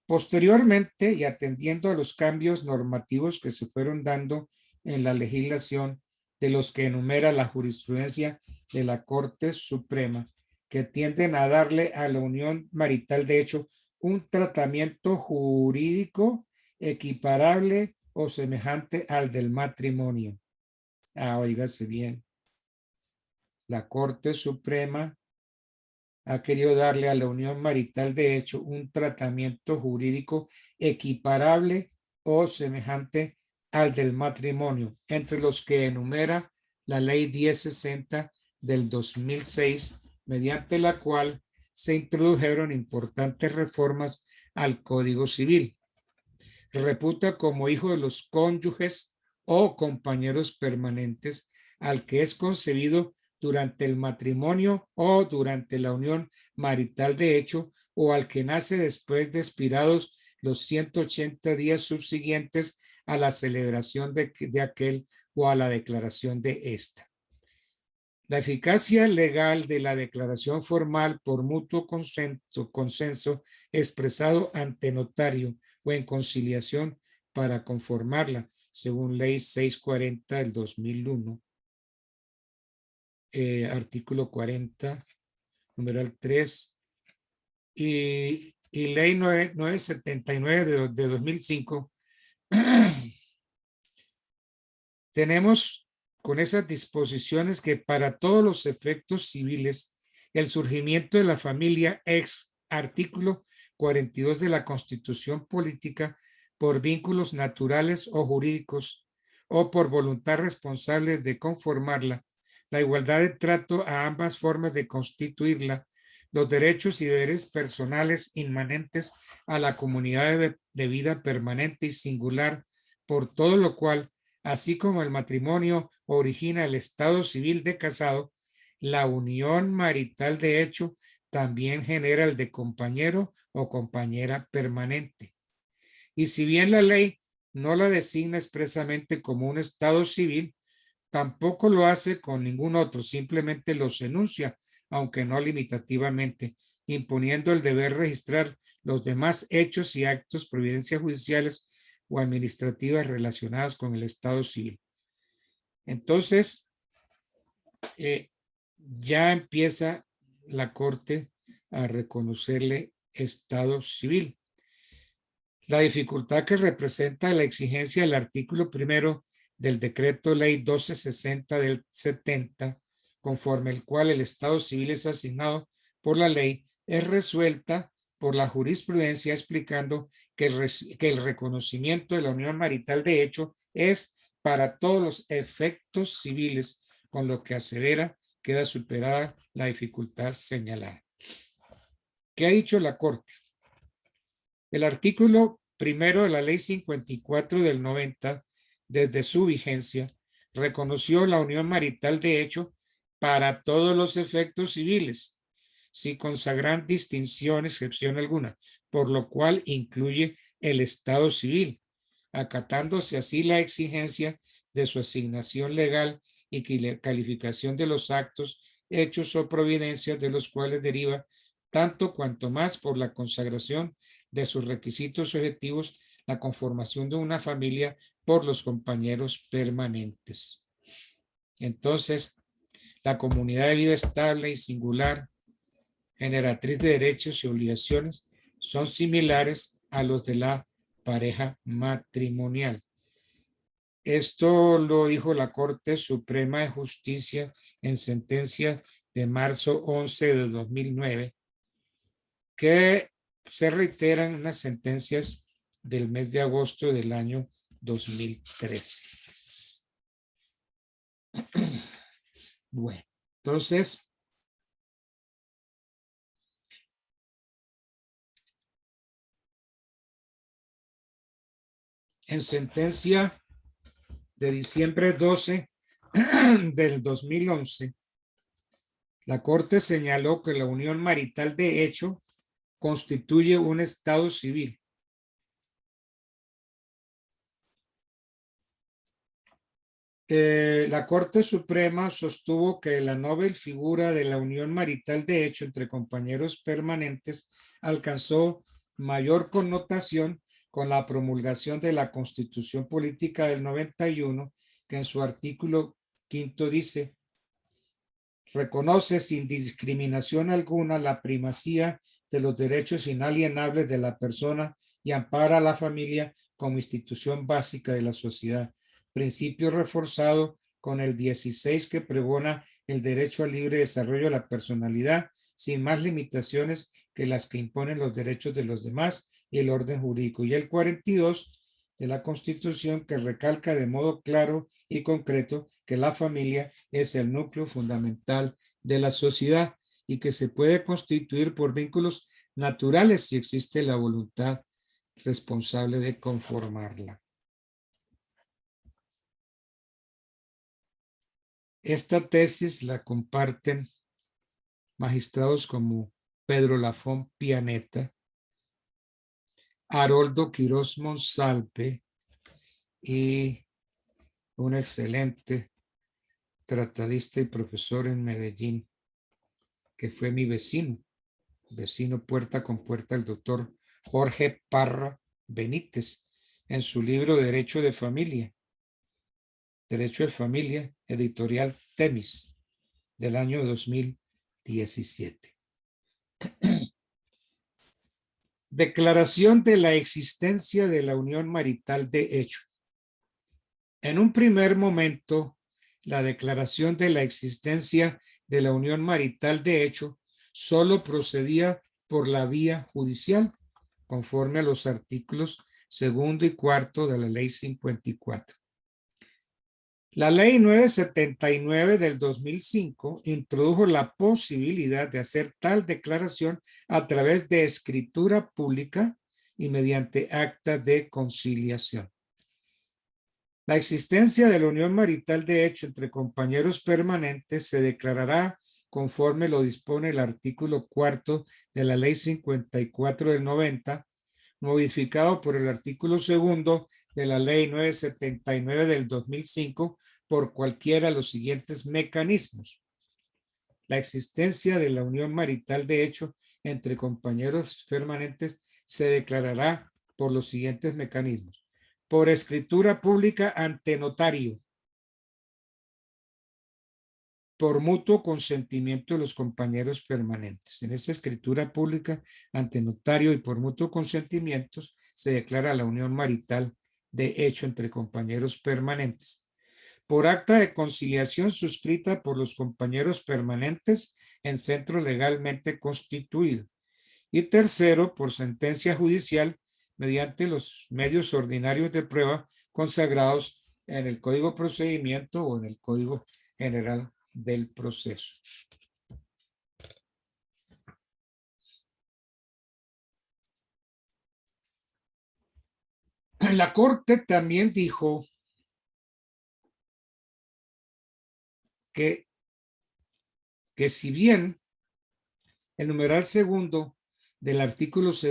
Posteriormente, y atendiendo a los cambios normativos que se fueron dando en la legislación, de los que enumera la jurisprudencia de la Corte Suprema, que tienden a darle a la unión marital de hecho un tratamiento jurídico equiparable o semejante al del matrimonio. Óigase bien. La Corte Suprema ha querido darle a la unión marital de hecho un tratamiento jurídico equiparable o semejante al del matrimonio, entre los que enumera la Ley 1060 del 2006, mediante la cual se introdujeron importantes reformas al Código Civil. reputa como hijo de los cónyuges o compañeros permanentes al que es concebido durante el matrimonio o durante la unión marital de hecho, o al que nace después de expirados los 180 días subsiguientes a la celebración de aquel o a la declaración de esta. La eficacia legal de la declaración formal por mutuo consenso expresado ante notario o en conciliación para conformarla, según Ley 640 del 2001, artículo 40, numeral 3, y Ley 979 de 2005, tenemos con esas disposiciones que para todos los efectos civiles, el surgimiento de la familia ex artículo 42 de la Constitución Política por vínculos naturales o jurídicos o por voluntad responsable de conformarla, la igualdad de trato a ambas formas de constituirla, los derechos y deberes personales inmanentes a la comunidad de vida permanente y singular, por todo lo cual, así como el matrimonio origina el estado civil de casado, la unión marital de hecho también genera el de compañero o compañera permanente. Y si bien la ley no la designa expresamente como un estado civil, tampoco lo hace con ningún otro, simplemente los enuncia, aunque no limitativamente, imponiendo el deber registrar los demás hechos y actos, providencias judiciales o administrativas relacionadas con el estado civil. Entonces, ya empieza la Corte a reconocerle estado civil. La dificultad que representa la exigencia del artículo primero del decreto ley 1260 del 70, conforme el cual el estado civil es asignado por la ley, es resuelta por la jurisprudencia explicando que el reconocimiento de la unión marital de hecho es para todos los efectos civiles, con lo que asevera queda superada la dificultad señalada. ¿Qué ha dicho la Corte? El artículo primero de la ley 54 del 90, desde su vigencia, reconoció la unión marital de hecho para todos los efectos civiles, sin consagrar distinción, excepción alguna, por lo cual incluye el estado civil, acatándose así la exigencia de su asignación legal y calificación de los actos, hechos o providencias de los cuales deriva tanto cuanto más por la consagración de sus requisitos objetivos la conformación de una familia por los compañeros permanentes. Entonces, la comunidad de vida estable y singular, generatriz de derechos y obligaciones, son similares a los de la pareja matrimonial. Esto lo dijo la Corte Suprema de Justicia en sentencia de marzo 11 de 2009, que se reiteran en las sentencias del mes de agosto del año 2013. Bueno, entonces, en sentencia de diciembre 12 del 2011, la Corte señaló que la unión marital de hecho constituye un estado civil. La Corte Suprema sostuvo que la novel figura de la unión marital de hecho entre compañeros permanentes alcanzó mayor connotación con la promulgación de la Constitución Política del 91, que en su artículo 5 dice: reconoce sin discriminación alguna la primacía de los derechos inalienables de la persona y ampara a la familia como institución básica de la sociedad. Principio reforzado con el 16 que pregona el derecho al libre desarrollo de la personalidad sin más limitaciones que las que imponen los derechos de los demás y el orden jurídico. Y el 42 de la Constitución que recalca de modo claro y concreto que la familia es el núcleo fundamental de la sociedad y que se puede constituir por vínculos naturales si existe la voluntad responsable de conformarla. Esta tesis la comparten magistrados como Pedro Lafón Pianeta, Haroldo Quirós Monsalve y un excelente tratadista y profesor en Medellín, que fue mi vecino puerta con puerta, el doctor Jorge Parra Benítez, en su libro Derecho de Familia, editorial Temis, del año 2017. Declaración de la existencia de la unión marital de hecho. En un primer momento, la declaración de la existencia de la unión marital de hecho solo procedía por la vía judicial, conforme a los artículos 2 y 4 de la Ley 54. La Ley 979 del 2005 introdujo la posibilidad de hacer tal declaración a través de escritura pública y mediante acta de conciliación. La existencia de la unión marital de hecho entre compañeros permanentes se declarará conforme lo dispone el artículo 4 de la Ley 54 del 90, modificado por el artículo 2 de la Ley 979 del 2005 por cualquiera de los siguientes mecanismos. La existencia de la unión marital de hecho entre compañeros permanentes se declarará por los siguientes mecanismos. Por escritura pública ante notario, por mutuo consentimiento de los compañeros permanentes. En esa escritura pública ante notario y por mutuo consentimiento se declara la unión marital de hecho entre compañeros permanentes. Por acta de conciliación suscrita por los compañeros permanentes en centro legalmente constituido. Y tercero, por sentencia judicial mediante los medios ordinarios de prueba consagrados en el Código de Procedimiento o en el Código General del Proceso. La Corte también dijo que si bien el numeral segundo del artículo 2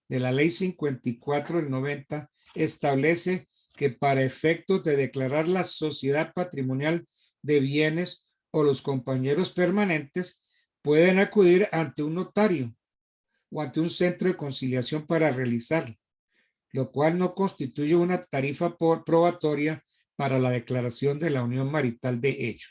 de la Ley 54 del 90 establece que para efectos de declarar la sociedad patrimonial de bienes o los compañeros permanentes pueden acudir ante un notario o ante un centro de conciliación para realizarlo, lo cual no constituye una tarifa probatoria para la declaración de la unión marital de hecho,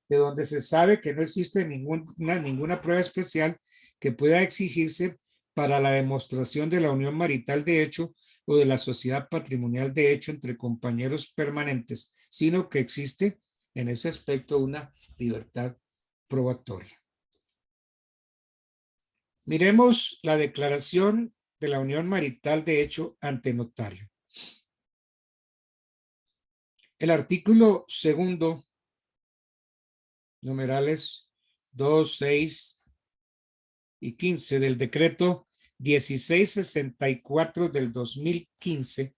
de donde se sabe que no existe ninguna prueba especial que pueda exigirse para la demostración de la unión marital de hecho o de la sociedad patrimonial de hecho entre compañeros permanentes, sino que existe en ese aspecto una libertad probatoria. Miremos la declaración de la unión marital de hecho ante notario. El artículo 2, numerales 2, 6 y 15 del decreto 1664 del 2015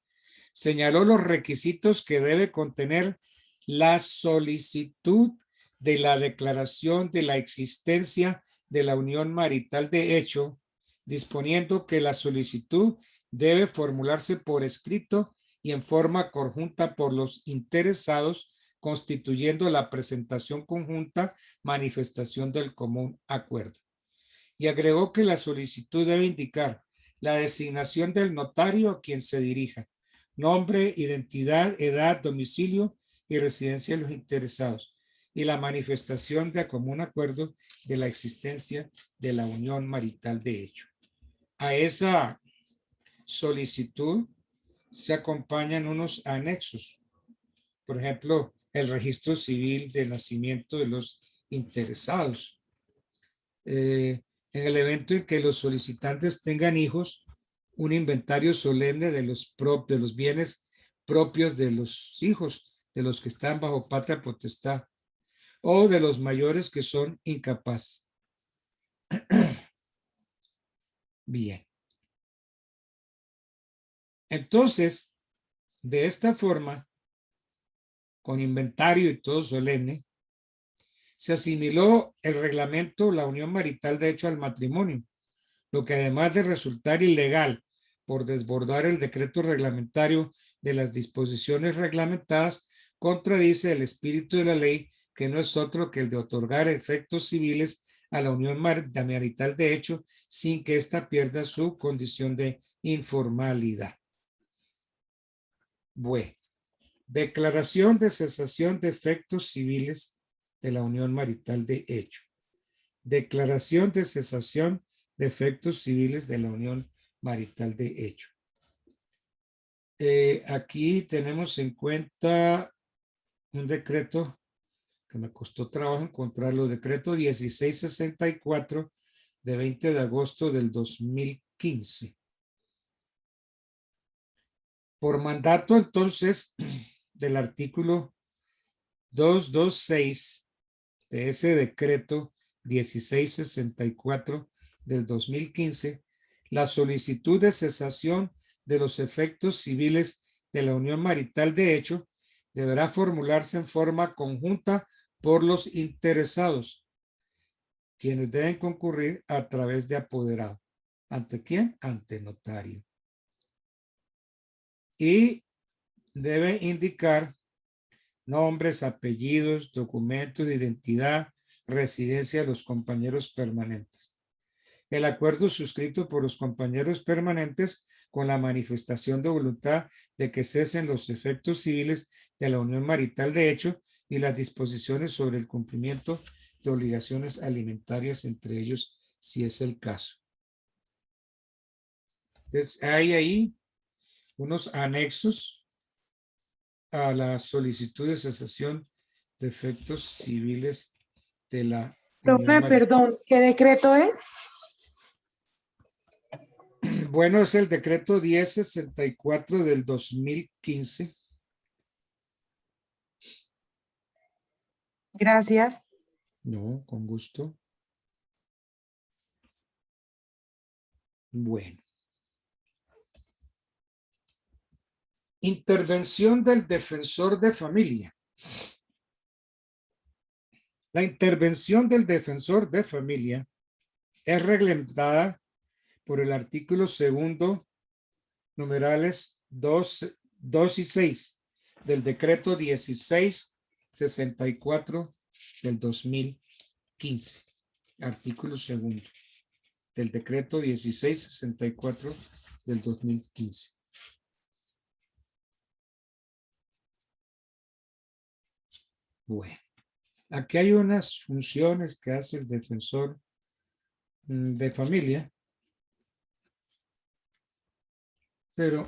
señaló los requisitos que debe contener la solicitud de la declaración de la existencia de la unión marital de hecho, disponiendo que la solicitud debe formularse por escrito y en forma conjunta por los interesados, constituyendo la presentación conjunta manifestación del común acuerdo. Y agregó que la solicitud debe indicar la designación del notario a quien se dirija, nombre, identidad, edad, domicilio y residencia de los interesados, y la manifestación de común acuerdo de la existencia de la unión marital de hecho. A esa solicitud se acompañan unos anexos, por ejemplo, el registro civil de nacimiento de los interesados. En el evento en que los solicitantes tengan hijos, un inventario solemne de los bienes propios de los hijos, de los que están bajo patria potestad, o de los mayores que son incapaces. Bien. Entonces, de esta forma, con inventario y todo solemne, se asimiló el reglamento, la unión marital de hecho al matrimonio, lo que además de resultar ilegal por desbordar el decreto reglamentario de las disposiciones reglamentadas, contradice el espíritu de la ley, que no es otro que el de otorgar efectos civiles a la unión marital de hecho sin que ésta pierda su condición de informalidad. Bueno, declaración de cesación de efectos civiles de la unión marital de hecho. Declaración de cesación de efectos civiles de la unión marital de hecho. Aquí tenemos en cuenta un decreto que me costó trabajo encontrarlo, decreto 1664 de 20 de agosto del 2015. Por mandato entonces del artículo 226 de ese decreto 1664 del 2015, la solicitud de cesación de los efectos civiles de la unión marital de hecho deberá formularse en forma conjunta por los interesados, quienes deben concurrir a través de apoderado. ¿Ante quién? Ante notario. Y debe indicar nombres, apellidos, documentos de identidad, residencia de los compañeros permanentes. El acuerdo suscrito por los compañeros permanentes con la manifestación de voluntad de que cesen los efectos civiles de la unión marital de hecho y las disposiciones sobre el cumplimiento de obligaciones alimentarias entre ellos, si es el caso. Entonces, hay ahí unos anexos a la solicitud de cesación de efectos civiles de la unión Profe, marital. perdón, ¿qué decreto es? Bueno, es el decreto 1064 del 2015. Gracias. No, con gusto. Bueno. Intervención del defensor de familia. La intervención del defensor de familia es reglamentada por el artículo 2, numerales 2 y 6 del decreto 1664 del 2015. Artículo 2 del decreto 1664 del 2015. Bueno, aquí hay unas funciones que hace el defensor de familia, pero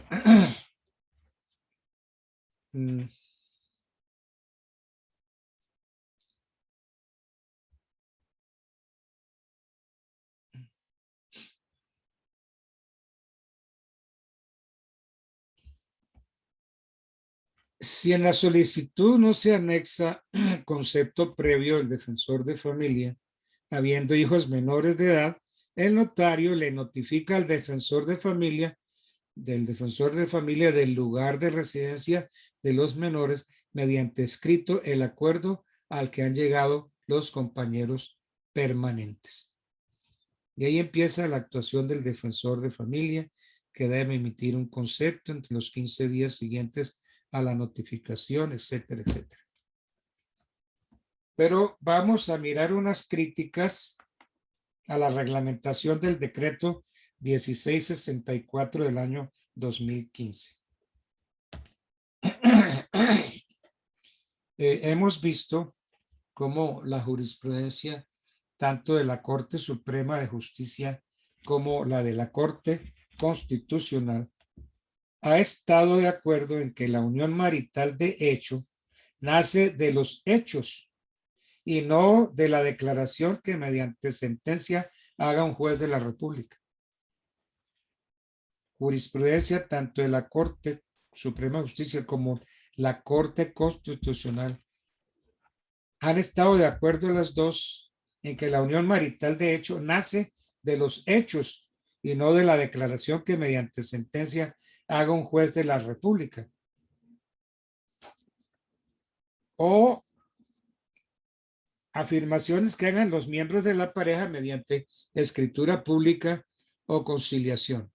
si en la solicitud no se anexa concepto previo del defensor de familia, habiendo hijos menores de edad, el notario le notifica al defensor de familia del lugar de residencia de los menores mediante escrito el acuerdo al que han llegado los compañeros permanentes. Y ahí empieza la actuación del defensor de familia, que debe emitir un concepto entre los 15 días siguientes a la notificación, etcétera, etcétera. Pero vamos a mirar unas críticas a la reglamentación del decreto 1664 del año 2015. Hemos visto cómo la jurisprudencia, tanto de la Corte Suprema de Justicia como la de la Corte Constitucional, ha estado de acuerdo en que la unión marital de hecho nace de los hechos y no de la declaración que mediante sentencia haga un juez de la República. Jurisprudencia tanto de la Corte Suprema de Justicia como la Corte Constitucional han estado de acuerdo las dos en que la unión marital de hecho nace de los hechos y no de la declaración que mediante sentencia haga un juez de la República. O afirmaciones que hagan los miembros de la pareja mediante escritura pública o conciliación.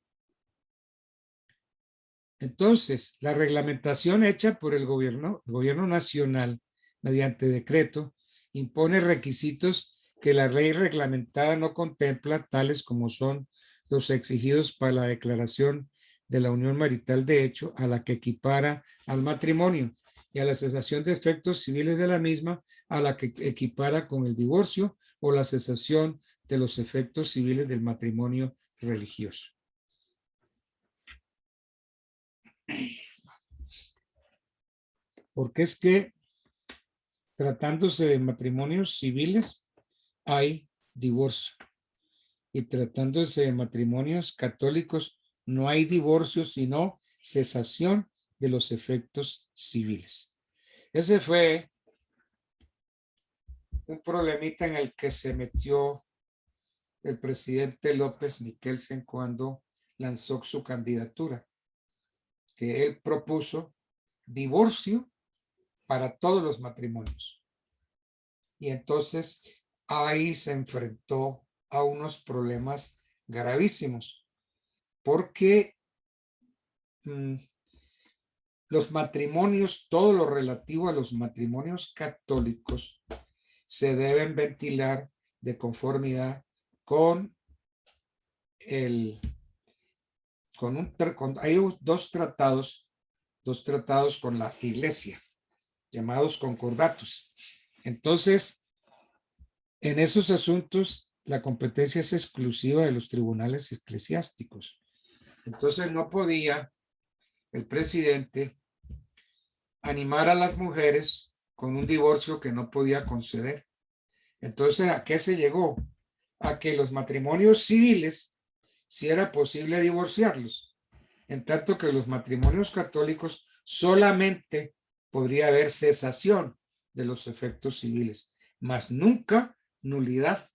Entonces, la reglamentación hecha por el gobierno nacional mediante decreto impone requisitos que la ley reglamentada no contempla, tales como son los exigidos para la declaración de la unión marital de hecho, a la que equipara al matrimonio, y a la cesación de efectos civiles de la misma, a la que equipara con el divorcio o la cesación de los efectos civiles del matrimonio religioso. Porque es que tratándose de matrimonios civiles hay divorcio, y tratándose de matrimonios católicos no hay divorcio sino cesación de los efectos civiles. Ese fue un problemita en el que se metió el presidente López Miquelsen cuando lanzó su candidatura, que él propuso divorcio para todos los matrimonios. Y entonces ahí se enfrentó a unos problemas gravísimos, porque los matrimonios, todo lo relativo a los matrimonios católicos, se deben ventilar de conformidad con hay dos tratados con la Iglesia, llamados concordatos. Entonces, en esos asuntos, la competencia es exclusiva de los tribunales eclesiásticos. Entonces, no podía el presidente animar a las mujeres con un divorcio que no podía conceder. Entonces, ¿a qué se llegó? A que los matrimonios civiles, si era posible divorciarlos, en tanto que los matrimonios católicos solamente podría haber cesación de los efectos civiles, mas nunca nulidad.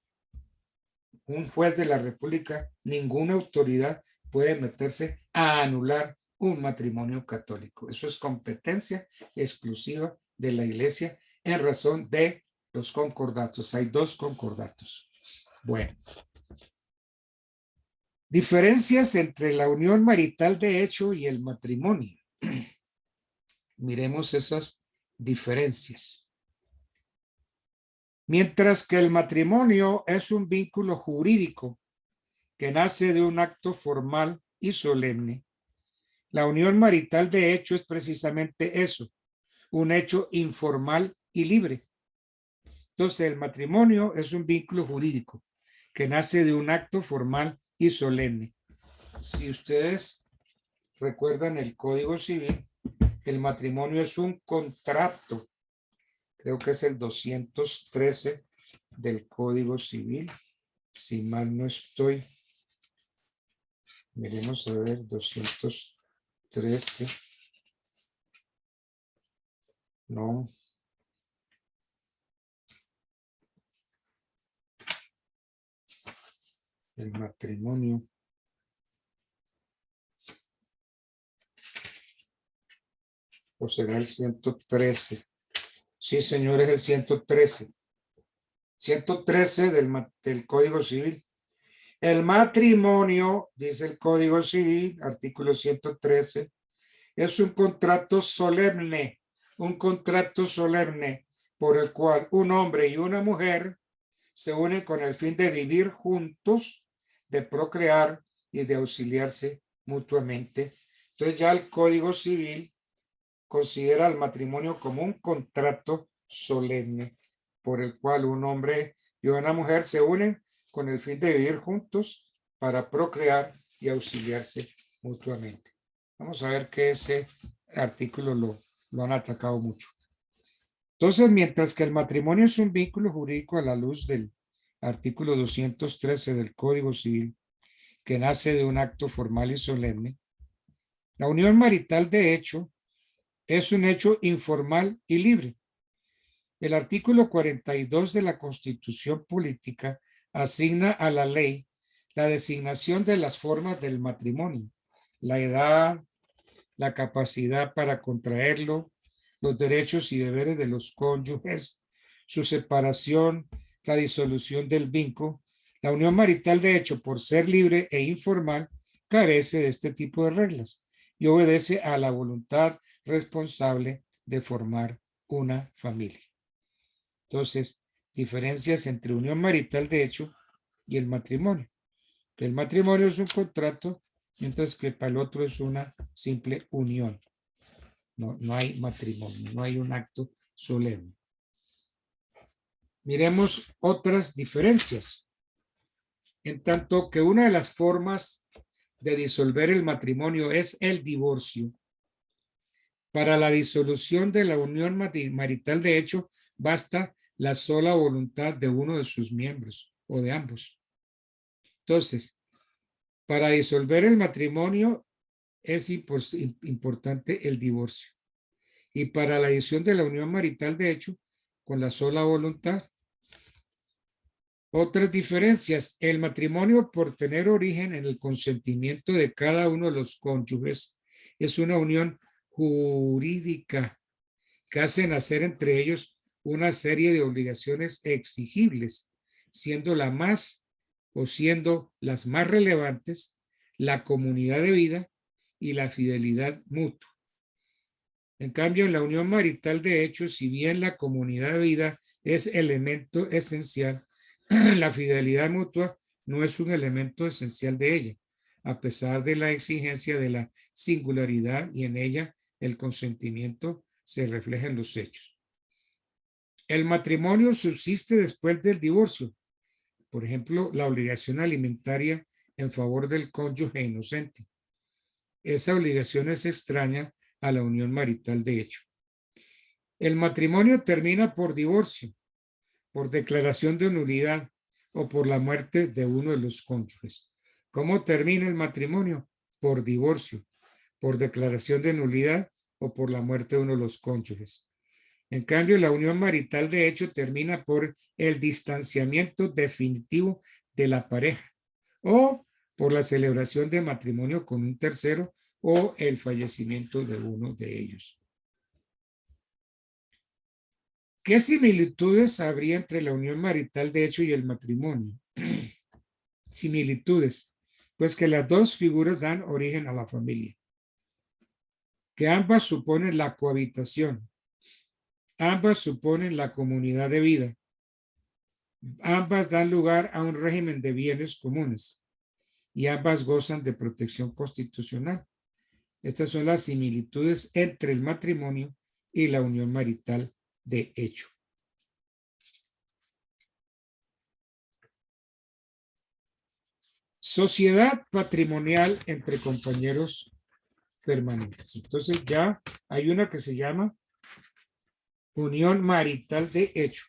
Un juez de la República, ninguna autoridad puede meterse a anular un matrimonio católico. Eso es competencia exclusiva de la Iglesia en razón de los concordatos. Hay dos concordatos. Bueno. Diferencias entre la unión marital de hecho y el matrimonio. Miremos esas diferencias. Mientras que el matrimonio es un vínculo jurídico que nace de un acto formal y solemne, la unión marital de hecho es precisamente eso, un hecho informal y libre. Entonces, el matrimonio es un vínculo jurídico que nace de un acto formal y solemne. Si ustedes recuerdan el Código Civil, el matrimonio es un contrato. Creo que es el 213 del Código Civil. Si mal no estoy. Miremos a ver, 213. No. El matrimonio. ¿O será el 113? Sí, señor, es el 113. 113 del Código Civil. El matrimonio, dice el Código Civil, artículo 113, es un contrato solemne por el cual un hombre y una mujer se unen con el fin de vivir juntos, de procrear y de auxiliarse mutuamente. Entonces ya el Código Civil considera el matrimonio como un contrato solemne por el cual un hombre y una mujer se unen con el fin de vivir juntos para procrear y auxiliarse mutuamente. Vamos a ver que ese artículo lo han atacado mucho. Entonces, mientras que el matrimonio es un vínculo jurídico a la luz del artículo 213 del Código Civil, que nace de un acto formal y solemne, la unión marital de hecho es un hecho informal y libre. El artículo 42 de la Constitución Política asigna a la ley la designación de las formas del matrimonio, la edad, la capacidad para contraerlo, los derechos y deberes de los cónyuges, su separación, la disolución del vínculo. La unión marital, de hecho, por ser libre e informal, carece de este tipo de reglas y obedece a la voluntad responsable de formar una familia. Entonces, diferencias entre unión marital de hecho y el matrimonio. Que el matrimonio es un contrato, mientras que para el otro es una simple unión. No hay matrimonio, no hay un acto solemne. Miremos otras diferencias. En tanto que una de las formas de disolver el matrimonio es el divorcio. Para la disolución de la unión marital, de hecho, basta la sola voluntad de uno de sus miembros o de ambos. Entonces, para disolver el matrimonio es importante el divorcio. Y para la disolución de la unión marital, de hecho, con la sola voluntad. Otras diferencias. El matrimonio, por tener origen en el consentimiento de cada uno de los cónyuges, es una unión jurídica que hace nacer entre ellos una serie de obligaciones exigibles, siendo las más relevantes la comunidad de vida y la fidelidad mutua. En cambio, en la unión marital, de hecho, si bien la comunidad de vida es elemento esencial, la fidelidad mutua no es un elemento esencial de ella, a pesar de la exigencia de la singularidad, y en ella el consentimiento se refleja en los hechos. El matrimonio subsiste después del divorcio. Por ejemplo, la obligación alimentaria en favor del cónyuge inocente. Esa obligación es extraña a la unión marital de hecho. El matrimonio termina por divorcio, por declaración de nulidad o por la muerte de uno de los cónyuges. ¿Cómo termina el matrimonio? Por divorcio, por declaración de nulidad o por la muerte de uno de los cónyuges. En cambio, la unión marital de hecho termina por el distanciamiento definitivo de la pareja o por la celebración de matrimonio con un tercero o el fallecimiento de uno de ellos. ¿Qué similitudes habría entre la unión marital de hecho y el matrimonio? Similitudes, pues que las dos figuras dan origen a la familia, que ambas suponen la cohabitación, ambas suponen la comunidad de vida, ambas dan lugar a un régimen de bienes comunes y ambas gozan de protección constitucional. Estas son las similitudes entre el matrimonio y la unión marital de hecho. Sociedad patrimonial entre compañeros permanentes. Entonces ya hay una que se llama unión marital de hecho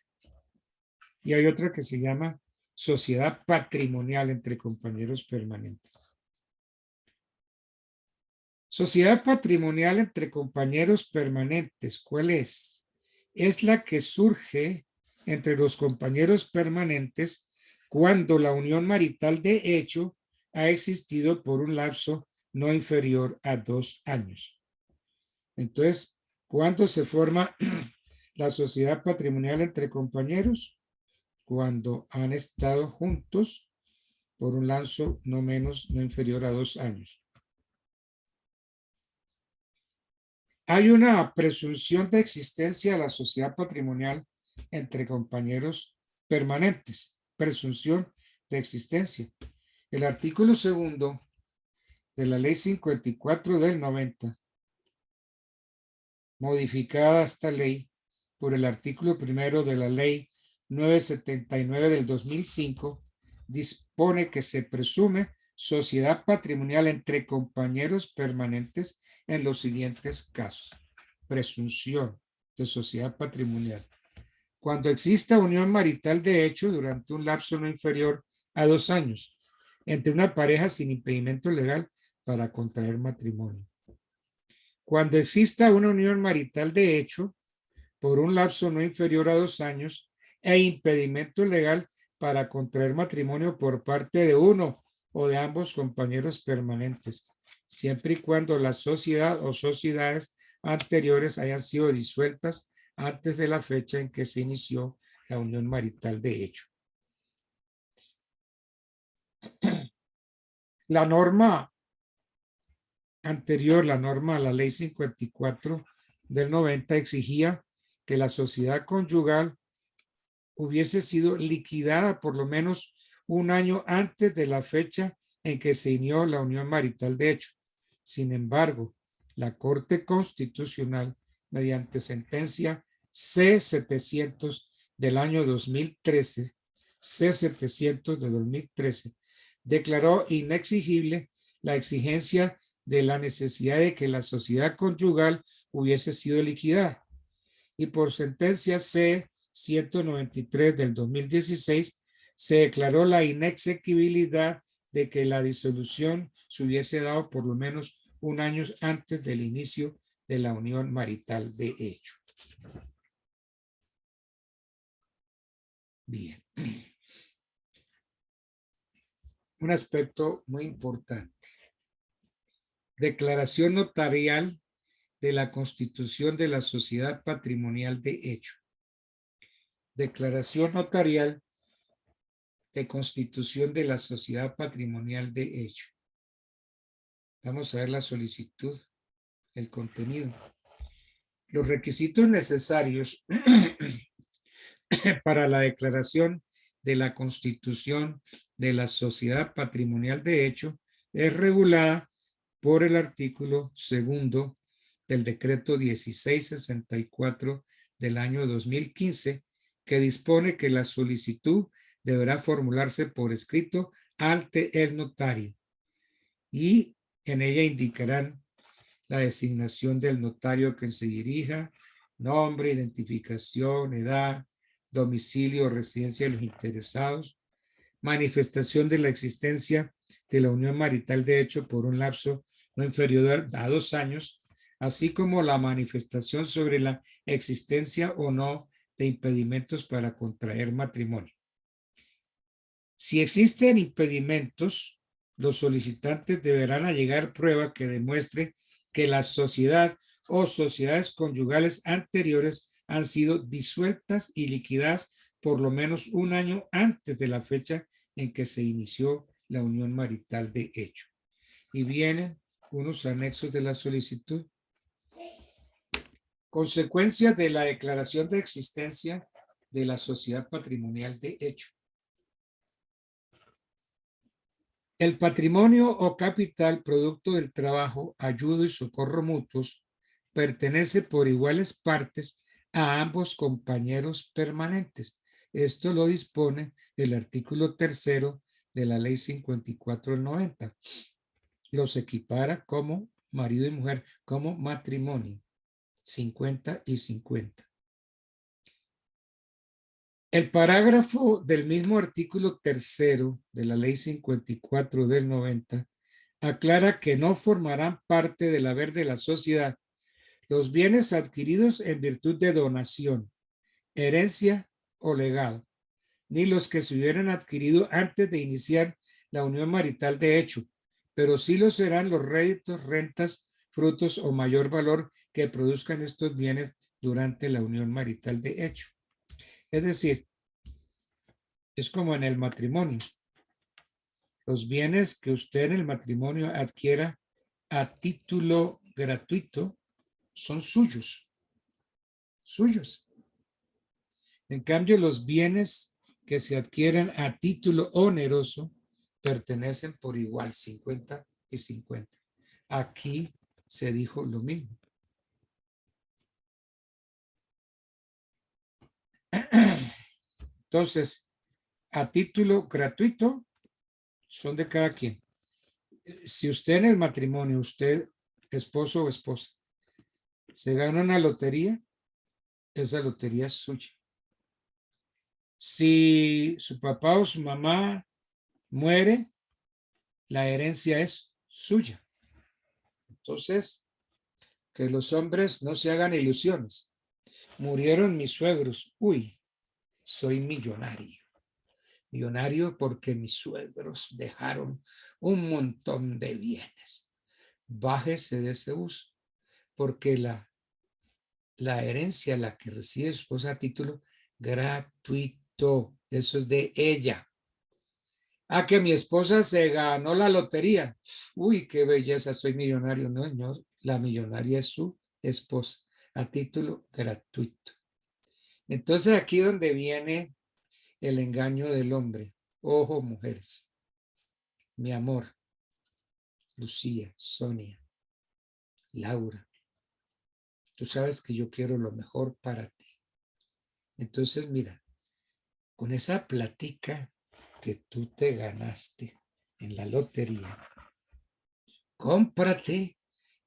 y hay otra que se llama sociedad patrimonial entre compañeros permanentes. Sociedad patrimonial entre compañeros permanentes, ¿cuál es? Es la que surge entre los compañeros permanentes cuando la unión marital de hecho ha existido por un lapso no inferior a 2 años. Entonces, ¿cuándo se forma la sociedad patrimonial entre compañeros? Cuando han estado juntos por un lapso no inferior a 2 años. Hay una presunción de existencia de la sociedad patrimonial entre compañeros permanentes. Presunción de existencia. El artículo 2 de la ley 54 del 90, modificada esta ley por el artículo 1 de la ley 979 del 2005, dispone que se presume sociedad patrimonial entre compañeros permanentes en los siguientes casos. Presunción de sociedad patrimonial. Cuando exista unión marital de hecho durante un lapso no inferior a 2 años entre una pareja sin impedimento legal para contraer matrimonio. Cuando exista una unión marital de hecho por un lapso no inferior a 2 años e impedimento legal para contraer matrimonio por parte de uno o de ambos compañeros permanentes, siempre y cuando la sociedad o sociedades anteriores hayan sido disueltas antes de la fecha en que se inició la unión marital de hecho. La norma anterior, la ley 54 del 90 exigía que la sociedad conyugal hubiese sido liquidada por lo menos un año antes de la fecha en que se inició la unión marital de hecho. Sin embargo, la Corte Constitucional, mediante sentencia C-700 del año 2013, C-700 de 2013, declaró inexigible la exigencia de la necesidad de que la sociedad conyugal hubiese sido liquidada. Y por sentencia C-193 del 2016, se declaró la inexequibilidad de que la disolución se hubiese dado por lo menos un año antes del inicio de la unión marital de hecho. Bien. Un aspecto muy importante. Declaración notarial de la constitución de la sociedad patrimonial de hecho. Declaración notarial de constitución de la sociedad patrimonial de hecho. Vamos a ver la solicitud, el contenido. Los requisitos necesarios para la declaración de la constitución de la sociedad patrimonial de hecho es regulada por el artículo 2 del decreto 1664 del año 2015, que dispone que la solicitud deberá formularse por escrito ante el notario y en ella indicarán la designación del notario que se dirija, nombre, identificación, edad, domicilio, residencia de los interesados, manifestación de la existencia de la unión marital de hecho por un lapso no inferior a 2 años, así como la manifestación sobre la existencia o no de impedimentos para contraer matrimonio. Si existen impedimentos, los solicitantes deberán allegar prueba que demuestre que la sociedad o sociedades conyugales anteriores han sido disueltas y liquidadas por lo menos un año antes de la fecha en que se inició la unión marital de hecho. Y vienen unos anexos de la solicitud. Consecuencias de la declaración de existencia de la sociedad patrimonial de hecho. El patrimonio o capital producto del trabajo, ayuda y socorro mutuos pertenece por iguales partes a ambos compañeros permanentes. Esto lo dispone el artículo 3 de la ley 54 del 90. Los equipara como marido y mujer, como matrimonio, 50 y 50. El parágrafo del mismo artículo 3 de la ley 54 del 90 aclara que no formarán parte del haber de la sociedad los bienes adquiridos en virtud de donación, herencia o legado, ni los que se hubieran adquirido antes de iniciar la unión marital de hecho, pero sí lo serán los réditos, rentas, frutos o mayor valor que produzcan estos bienes durante la unión marital de hecho. Es decir, es como en el matrimonio. Los bienes que usted en el matrimonio adquiera a título gratuito son suyos. Suyos. En cambio, los bienes que se adquieren a título oneroso pertenecen por igual, 50 y 50. Aquí se dijo lo mismo. Entonces, a título gratuito son de cada quien. Si usted en el matrimonio, usted, esposo o esposa, se gana una lotería, esa lotería es suya. Si su papá o su mamá muere, la herencia es suya. Entonces, que los hombres no se hagan ilusiones. Murieron mis suegros. Uy, soy millonario. Millonario porque mis suegros dejaron un montón de bienes. Bájese de ese uso, porque la herencia, la que recibe su esposa a título gratuito, eso es de ella. Ah, que mi esposa se ganó la lotería. Uy, qué belleza, soy millonario. No, señor, la millonaria es su esposa a título gratuito. Entonces aquí donde viene el engaño del hombre. Ojo, mujeres. Mi amor, Lucía, Sonia, Laura, tú sabes que yo quiero lo mejor para ti. Entonces, mira, con esa platica que tú te ganaste en la lotería, cómprate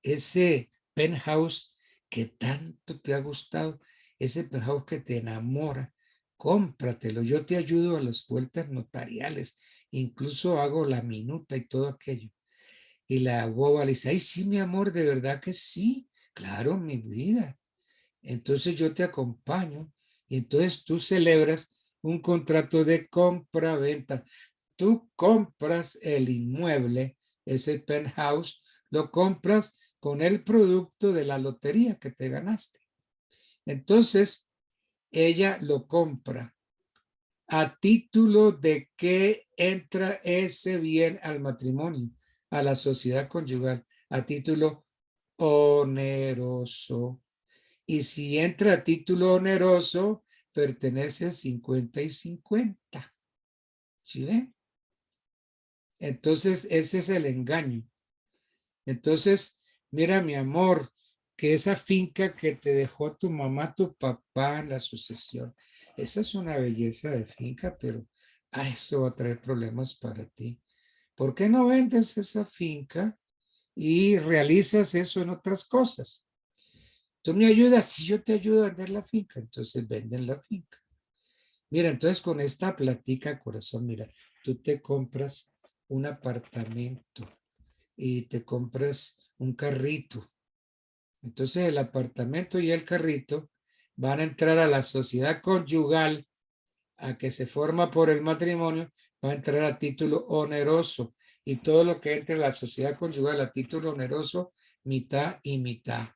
ese penthouse que tanto te ha gustado, ese penthouse que te enamora, cómpratelo. Yo te ayudo a las vueltas notariales, incluso hago la minuta y todo aquello. Y la boba le dice, ay, sí, mi amor, de verdad que sí, claro, mi vida. Entonces yo te acompaño y entonces tú celebras un contrato de compra-venta. Tú compras el inmueble, ese penthouse, lo compras con el producto de la lotería que te ganaste. Entonces, ella lo compra a título de que entra ese bien al matrimonio, a la sociedad conyugal, a título oneroso. Y si entra a título oneroso, pertenece a 50 y 50. ¿Sí ven? Entonces, ese es el engaño. Entonces, mira, mi amor, que esa finca que te dejó tu mamá, tu papá en la sucesión, esa es una belleza de finca, pero eso va a traer problemas para ti. ¿Por qué no vendes esa finca y realizas eso en otras cosas? Tú me ayudas, si yo te ayudo a vender la finca, entonces venden la finca. Mira, entonces con esta platica, corazón, mira, tú te compras un apartamento y te compras un carrito. Entonces el apartamento y el carrito van a entrar a la sociedad conyugal a que se forma por el matrimonio, va a entrar a título oneroso y todo lo que entre a la sociedad conyugal a título oneroso, mitad y mitad.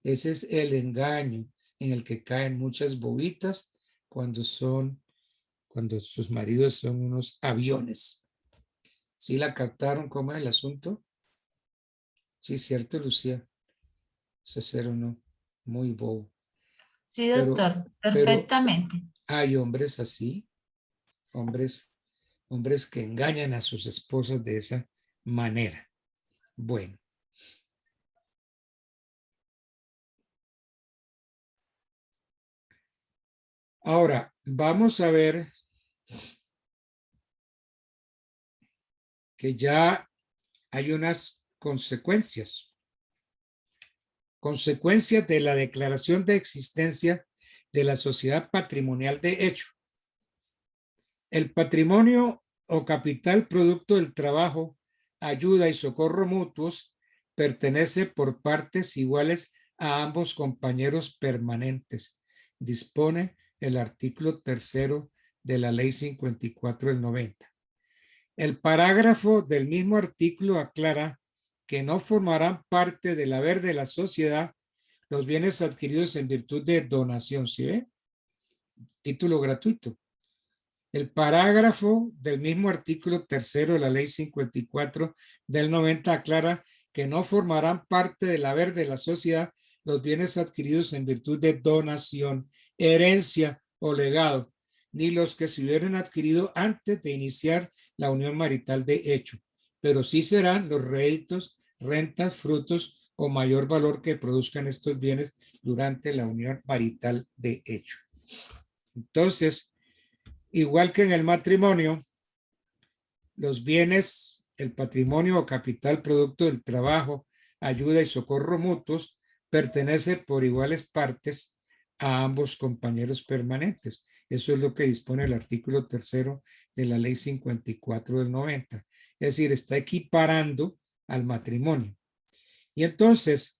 Ese es el engaño en el que caen muchas bobitas cuando sus maridos son unos aviones. ¿Sí la captaron cómo es el asunto? Sí, cierto, Lucía. Eso es ser uno muy bobo. Sí, Pero doctor, perfectamente. hay hombres así, hombres que engañan a sus esposas de esa manera. Bueno. Ahora, vamos a ver que ya hay unas consecuencias. Consecuencias de la declaración de existencia de la sociedad patrimonial de hecho. El patrimonio o capital producto del trabajo, ayuda y socorro mutuos pertenece por partes iguales a ambos compañeros permanentes. Dispone el artículo 3º de la Ley 54 del 90. El parágrafo del mismo artículo aclara que no formarán parte del haber de la sociedad los bienes adquiridos en virtud de donación. ¿Sí ve? Título gratuito. El parágrafo del mismo artículo 3º de la Ley 54 del 90 aclara que no formarán parte del haber de la sociedad los bienes adquiridos en virtud de donación, herencia o legado, ni los que se hubieran adquirido antes de iniciar la unión marital de hecho, pero sí serán los réditos, rentas, frutos o mayor valor que produzcan estos bienes durante la unión marital de hecho. Entonces, igual que en el matrimonio, los bienes, el patrimonio o capital producto del trabajo, ayuda y socorro mutuos, pertenece por iguales partes a ambos compañeros permanentes. Eso es lo que dispone el artículo 3º de la Ley 54 del 90. Es decir, está equiparando al matrimonio. Y entonces,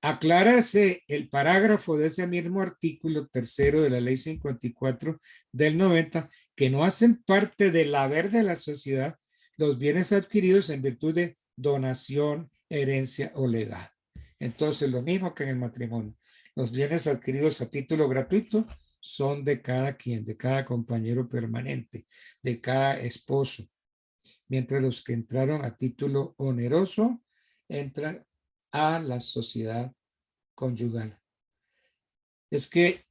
Aclárase el parágrafo de ese mismo artículo tercero de la ley 54 del 90 que no hacen parte del haber de la sociedad los bienes adquiridos en virtud de donación, herencia o legado. Entonces, lo mismo que en el matrimonio. Los bienes adquiridos a título gratuito son de cada quien, de cada compañero permanente, de cada esposo. Mientras los que entraron a título oneroso entran a la sociedad conyugal. Es que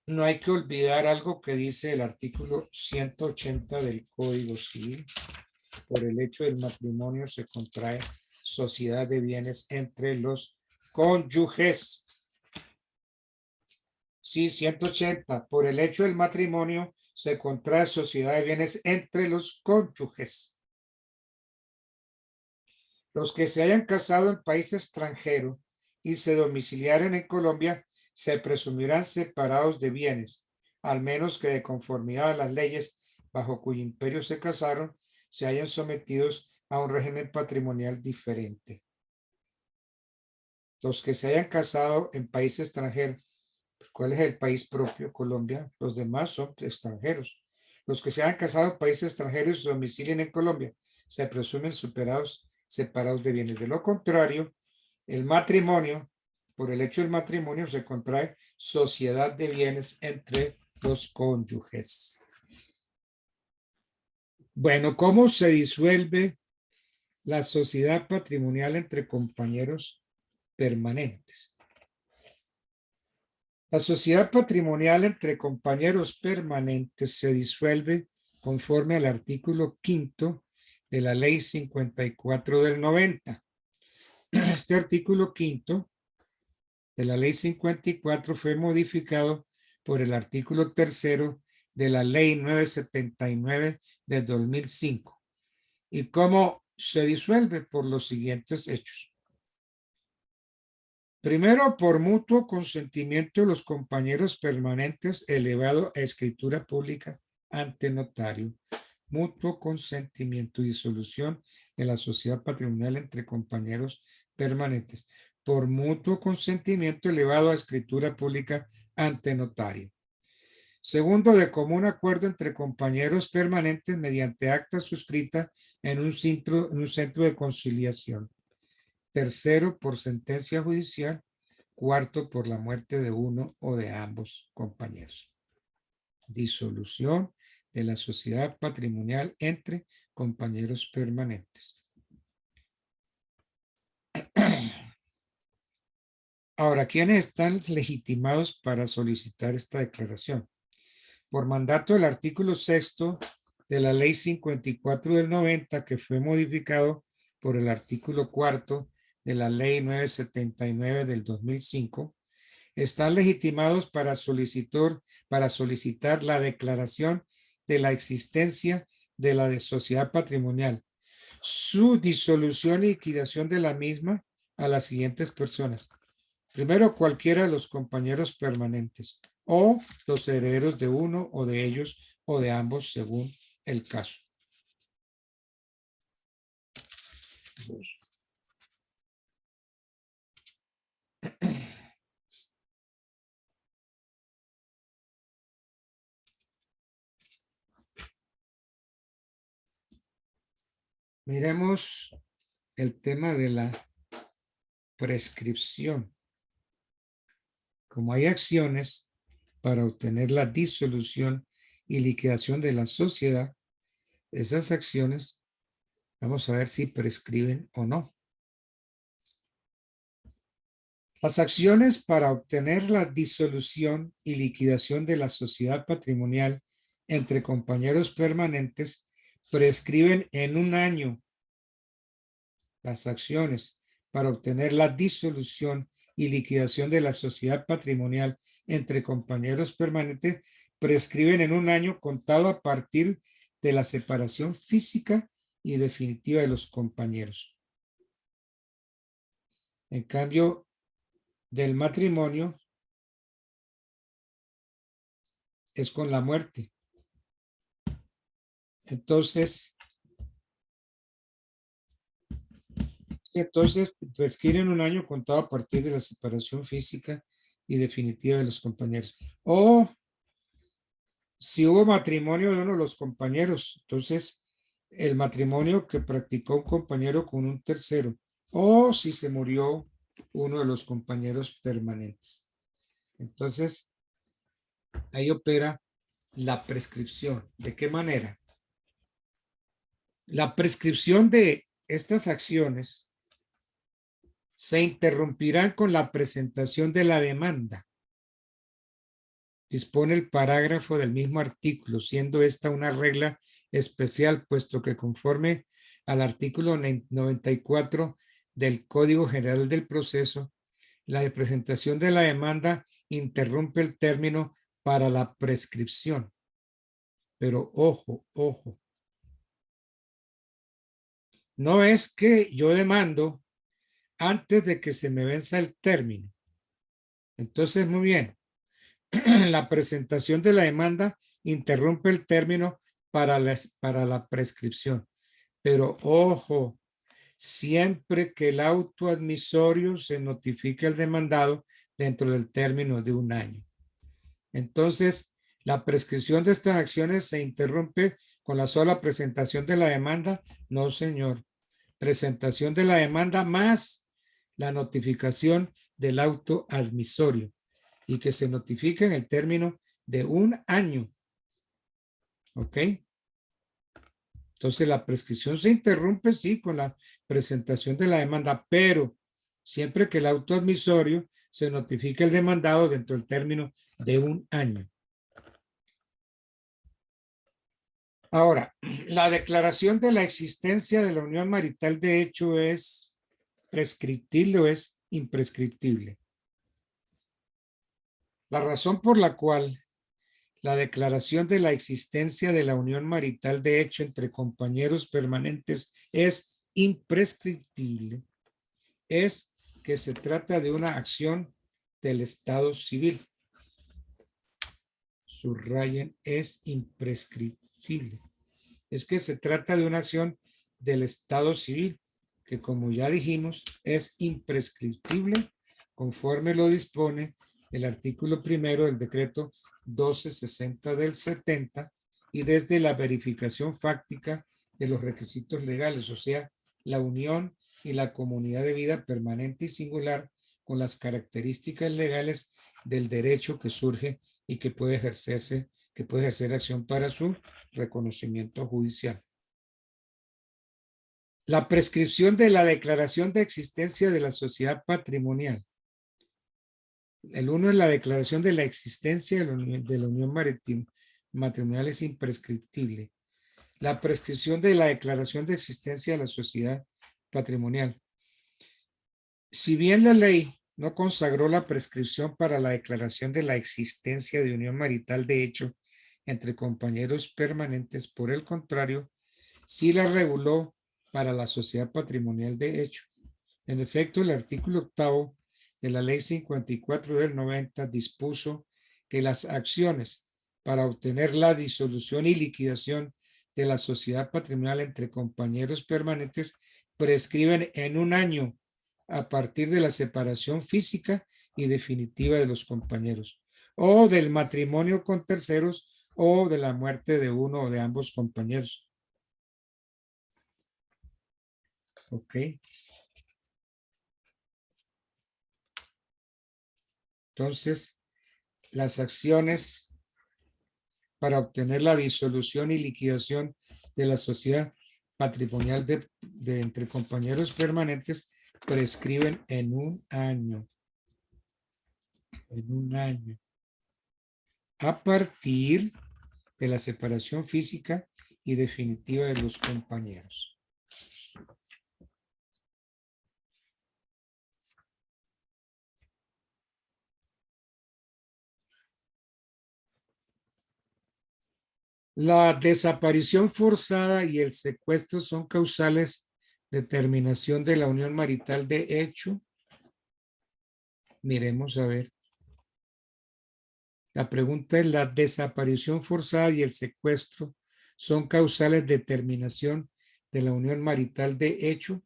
no hay que olvidar algo que dice el artículo 180 del Código Civil. Por el hecho del matrimonio se contrae sociedad de bienes entre los cónyuges. Sí, 180. Por el hecho del matrimonio se contrae sociedad de bienes entre los cónyuges. Los que se hayan casado en país extranjero y se domiciliaren en Colombia se presumirán separados de bienes, al menos que de conformidad a las leyes bajo cuyo imperio se casaron, se hayan sometidos a un régimen patrimonial diferente. Los que se hayan casado en país extranjero, ¿cuál es el país propio? Colombia. Los demás son extranjeros. Los que se hayan casado en países extranjeros y se domicilien en Colombia se presumen separados de bienes. De lo contrario, el matrimonio, por el hecho del matrimonio, se contrae sociedad de bienes entre los cónyuges. Bueno, ¿cómo se disuelve la sociedad patrimonial entre compañeros permanentes? La sociedad patrimonial entre compañeros permanentes se disuelve conforme al artículo 5 de la ley 54 del 90. Este artículo 5 de la ley 54 fue modificado por el artículo 3 de la ley 979 de 2005. ¿Y cómo se disuelve? Por los siguientes hechos. Primero, por mutuo consentimiento de los compañeros permanentes elevado a escritura pública ante notario. Mutuo consentimiento y disolución de la sociedad patrimonial entre compañeros permanentes. Por mutuo consentimiento elevado a escritura pública ante notario. Segundo, de común acuerdo entre compañeros permanentes mediante acta suscrita en un centro de conciliación. Tercero, por sentencia judicial. Cuarto, por la muerte de uno o de ambos compañeros. Disolución de la sociedad patrimonial entre compañeros permanentes. Ahora, ¿quiénes están legitimados para solicitar esta declaración? Por mandato del artículo 6 de la ley 54 del 90, que fue modificado por el artículo 4 de la ley 979 del 2005, están legitimados para solicitar la declaración de la existencia de la sociedad patrimonial, su disolución y liquidación de la misma a las siguientes personas. Primero, cualquiera de los compañeros permanentes o los herederos de uno o de ellos o de ambos según el caso. Miremos el tema de la prescripción. Como hay acciones para obtener la disolución y liquidación de la sociedad, esas acciones vamos a ver si prescriben o no. Las acciones para obtener la disolución y liquidación de la sociedad patrimonial entre compañeros permanentes prescriben en un año. Las acciones para obtener la disolución y liquidación de la sociedad patrimonial entre compañeros permanentes prescriben en un año contado a partir de la separación física y definitiva de los compañeros. En cambio, del matrimonio es con la muerte. Entonces, Entonces, prescriben un año contado a partir de la separación física y definitiva de los compañeros. O si hubo matrimonio de uno de los compañeros, entonces el matrimonio que practicó un compañero con un tercero, o si se murió uno de los compañeros permanentes. Entonces, ahí opera la prescripción. ¿De qué manera? La prescripción de estas acciones se interrumpirán con la presentación de la demanda. Dispone el parágrafo del mismo artículo, siendo esta una regla especial, puesto que conforme al artículo 94 del Código General del Proceso, la presentación de la demanda interrumpe el término para la prescripción. Pero ojo, ojo. No es que yo demando antes de que se me venza el término. Entonces, muy bien. La presentación de la demanda interrumpe el término para la prescripción. Pero ojo, siempre que el auto admisorio se notifique al demandado dentro del término de un año. Entonces, la prescripción de estas acciones se interrumpe con la sola presentación de la demanda. No, señor. Presentación de la demanda más la notificación del auto admisorio y que se notifique en el término de un año. ¿Ok? Entonces la prescripción se interrumpe, sí, con la presentación de la demanda, pero siempre que el auto admisorio se notifique al demandado dentro del término de un año. Ahora, la declaración de la existencia de la unión marital de hecho es prescriptible o es imprescriptible. La razón por la cual la declaración de la existencia de la unión marital de hecho entre compañeros permanentes es imprescriptible es que se trata de una acción del Estado civil. Subrayen, es imprescriptible. Es que se trata de una acción del Estado civil que, como ya dijimos, es imprescriptible conforme lo dispone el artículo primero del decreto 1260 del 70 y desde la verificación fáctica de los requisitos legales, o sea, la unión y la comunidad de vida permanente y singular con las características legales del derecho que surge y que puede ejercerse, que puede ejercer acción para su reconocimiento judicial. La prescripción de la declaración de existencia de la sociedad patrimonial. El uno es la declaración de la existencia de la unión matrimonial es imprescriptible. La prescripción de la declaración de existencia de la sociedad patrimonial. Si bien la ley no consagró la prescripción para la declaración de la existencia de unión marital de hecho entre compañeros permanentes, por el contrario, sí la reguló para la sociedad patrimonial de hecho. En efecto, el artículo 8º de la ley 54 del 90 dispuso que las acciones para obtener la disolución y liquidación de la sociedad patrimonial entre compañeros permanentes prescriben en un año a partir de la separación física y definitiva de los compañeros, o del matrimonio con terceros, o de la muerte de uno o de ambos compañeros. Ok. Entonces, las acciones para obtener la disolución y liquidación de la sociedad patrimonial de entre compañeros permanentes prescriben en un año. En un año. A partir de la separación física y definitiva de los compañeros. La desaparición forzada y el secuestro son causales de terminación de la unión marital de hecho. Miremos a ver. La pregunta es: ¿la desaparición forzada y el secuestro son causales de terminación de la unión marital de hecho?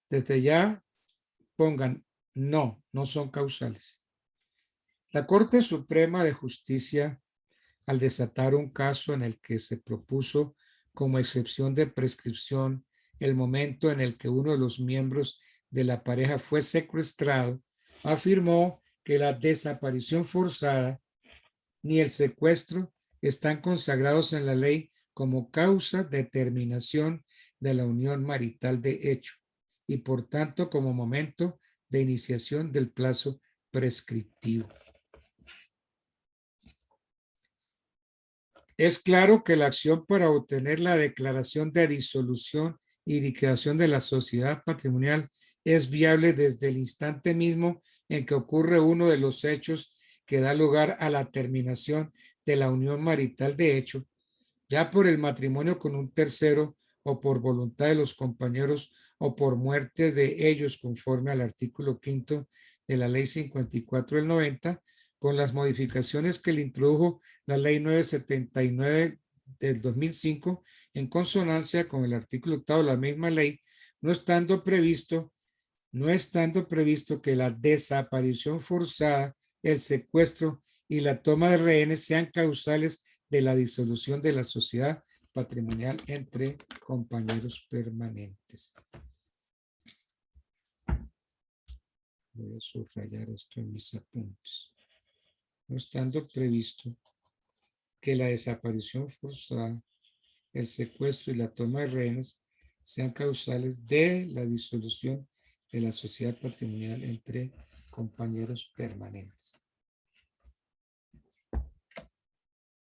Desde ya pongan no, no son causales. La Corte Suprema de Justicia, al desatar un caso en el que se propuso como excepción de prescripción el momento en el que uno de los miembros de la pareja fue secuestrado, afirmó que la desaparición forzada ni el secuestro están consagrados en la ley como causa de terminación de la unión marital de hecho y por tanto como momento de iniciación del plazo prescriptivo. Es claro que la acción para obtener la declaración de disolución y liquidación de la sociedad patrimonial es viable desde el instante mismo en que ocurre uno de los hechos que da lugar a la terminación de la unión marital de hecho, ya por el matrimonio con un tercero o por voluntad de los compañeros o por muerte de ellos conforme al artículo 5 de la ley 54 del 90, con las modificaciones que le introdujo la ley 979 del 2005 en consonancia con el artículo 8 de la misma ley, no estando previsto que la desaparición forzada, el secuestro y la toma de rehenes sean causales de la disolución de la sociedad patrimonial entre compañeros permanentes. Voy a subrayar esto en mis apuntes. No estando previsto que la desaparición forzada, el secuestro y la toma de rehenes sean causales de la disolución de la sociedad patrimonial entre compañeros permanentes.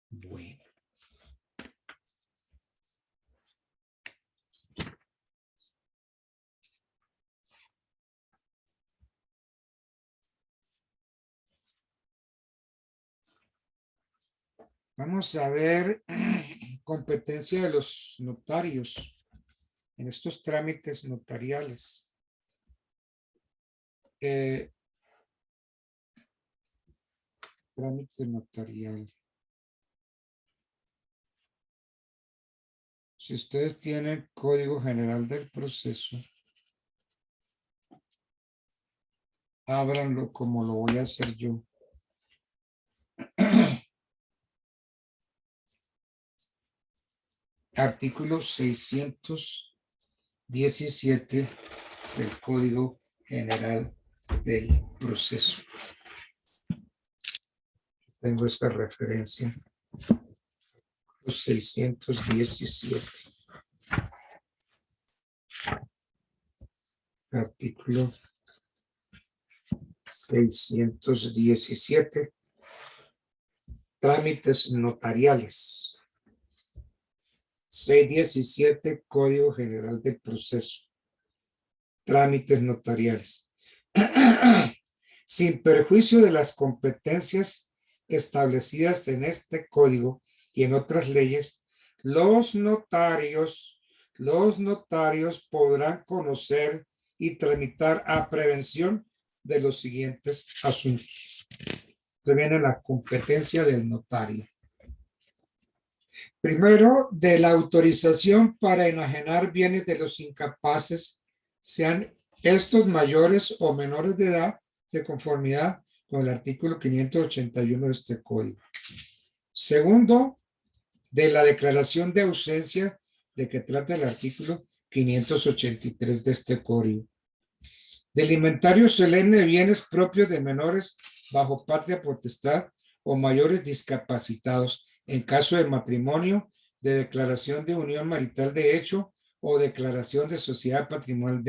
Bueno. Vamos a ver competencia de los notarios en estos trámites notariales. Trámite notarial. Si ustedes tienen Código General del Proceso, ábranlo como lo voy a hacer yo. Artículo 617 del Código General del Proceso. Tengo esta referencia. 617. Artículo 617. Trámites notariales. 617, Código General del Proceso. Trámites notariales. Sin perjuicio de las competencias establecidas en este código y en otras leyes, los notarios podrán conocer y tramitar a prevención de los siguientes asuntos. Que viene la competencia del notario. Primero, de la autorización para enajenar bienes de los incapaces, sean estos mayores o menores de edad, de conformidad con el artículo 581 de este código. Segundo, de la declaración de ausencia de que trata el artículo 583 de este código. Del inventario solemne de bienes propios de menores bajo patria potestad o mayores discapacitados en caso de matrimonio, de declaración de unión marital de hecho o declaración de sociedad patrimonial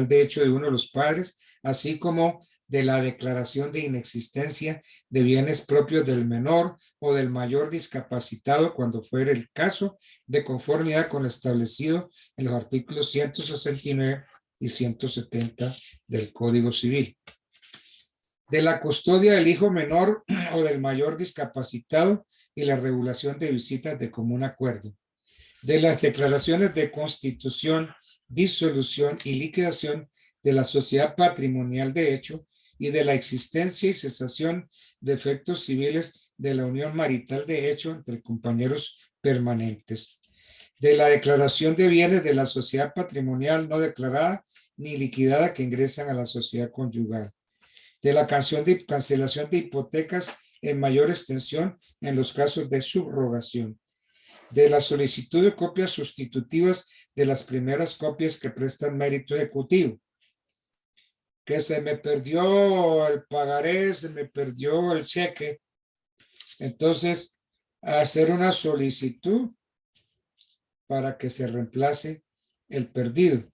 de hecho de uno de los padres, así como de la declaración de inexistencia de bienes propios del menor o del mayor discapacitado cuando fuera el caso, de conformidad con lo establecido en los artículos 169 y 170 del Código Civil. De la custodia del hijo menor o del mayor discapacitado y la regulación de visitas de común acuerdo. De las declaraciones de constitución, disolución y liquidación de la sociedad patrimonial de hecho y de la existencia y cesación de efectos civiles de la unión marital de hecho entre compañeros permanentes. de la declaración de bienes de la sociedad patrimonial no declarada ni liquidada que ingresan a la sociedad conyugal, de la cancelación de hipotecas en mayor extensión en los casos de subrogación, de la solicitud de copias sustitutivas de las primeras copias que prestan mérito ejecutivo, que se me perdió el pagaré, se me perdió el cheque, entonces hacer una solicitud para que se reemplace el perdido.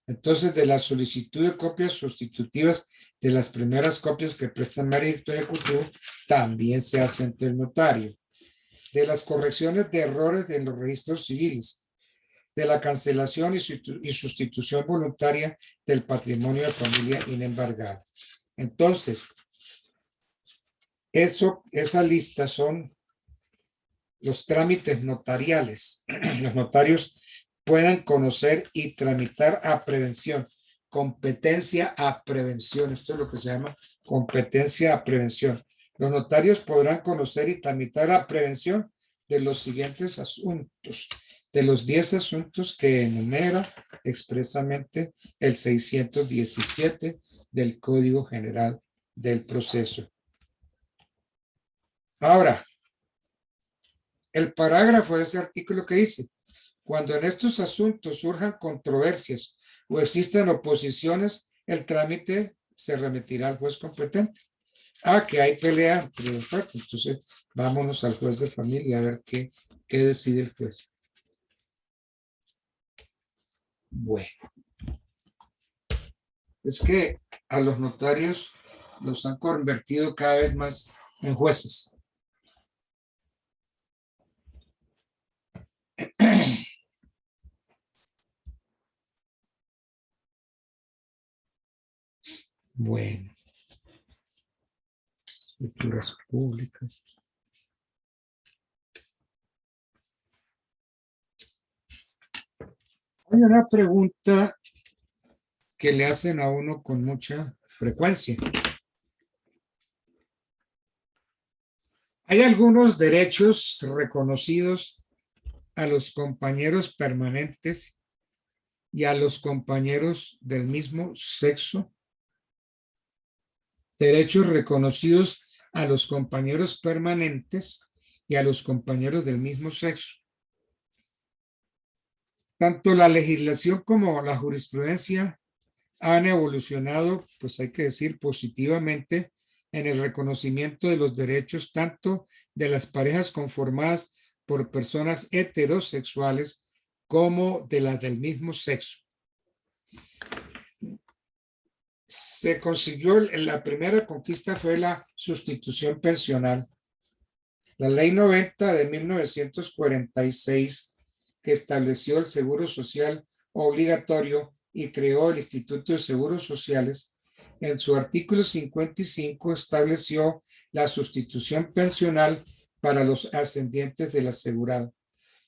Entonces, de la solicitud de copias sustitutivas de las primeras copias que prestan mérito ejecutivo, también se hace ante el notario. De las correcciones de errores en los registros civiles, de la cancelación y sustitución voluntaria del patrimonio de familia inembargado. Entonces, esa lista son los trámites notariales. Los notarios puedan conocer y tramitar a prevención. Competencia a prevención. Esto es lo que se llama competencia a prevención. Los notarios podrán conocer y tramitar a prevención de los siguientes asuntos. De los 10 asuntos que enumera expresamente el 617 del Código General del Proceso. Ahora, el parágrafo de ese artículo que dice, cuando en estos asuntos surjan controversias o existan oposiciones, el trámite se remitirá al juez competente. Que hay pelea entre los partes, entonces vámonos al juez de familia a ver qué decide el juez. Bueno, es que a los notarios los han convertido cada vez más en jueces. Bueno, escrituras públicas. Hay una pregunta que le hacen a uno con mucha frecuencia. Hay algunos derechos reconocidos a los compañeros permanentes y a los compañeros del mismo sexo. Derechos reconocidos a los compañeros permanentes y a los compañeros del mismo sexo. Tanto la legislación como la jurisprudencia han evolucionado, pues hay que decir, positivamente en el reconocimiento de los derechos tanto de las parejas conformadas por personas heterosexuales como de las del mismo sexo. Se consiguió, la primera conquista fue la sustitución pensional. La ley 90 de 1946, que estableció el seguro social obligatorio y creó el Instituto de Seguros Sociales, en su artículo 55 estableció la sustitución pensional para los ascendientes del asegurado,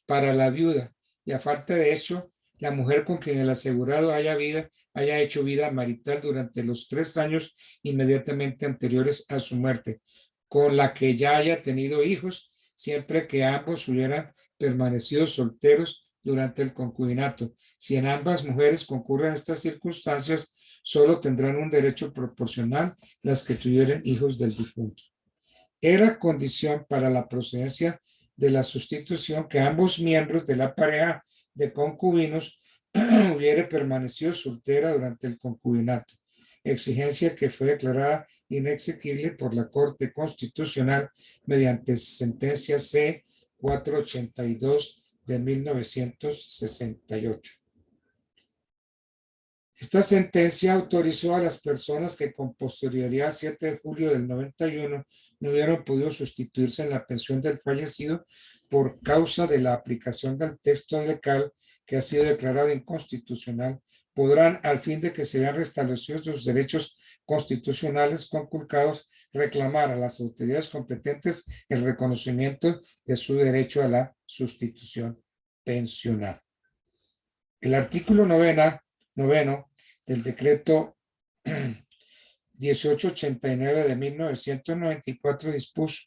para la viuda, y a falta de hecho, la mujer con quien el asegurado haya hecho vida marital durante los 3 años inmediatamente anteriores a su muerte, con la que ya haya tenido hijos, siempre que ambos hubieran permanecido solteros durante el concubinato. Si en ambas mujeres concurren estas circunstancias, solo tendrán un derecho proporcional las que tuvieran hijos del difunto. Era condición para la procedencia de la sustitución que ambos miembros de la pareja de concubinos hubiera permanecido soltera durante el concubinato, exigencia que fue declarada inexequible por la Corte Constitucional mediante sentencia C-482 de 1968. Esta sentencia autorizó a las personas que con posterioridad al 7 de julio del 91 no hubieran podido sustituirse en la pensión del fallecido por causa de la aplicación del texto legal que ha sido declarado inconstitucional, podrán, al fin de que se vean restablecidos sus derechos constitucionales conculcados, reclamar a las autoridades competentes el reconocimiento de su derecho a la sustitución pensional. El artículo noveno del decreto 1889 de 1994 dispuso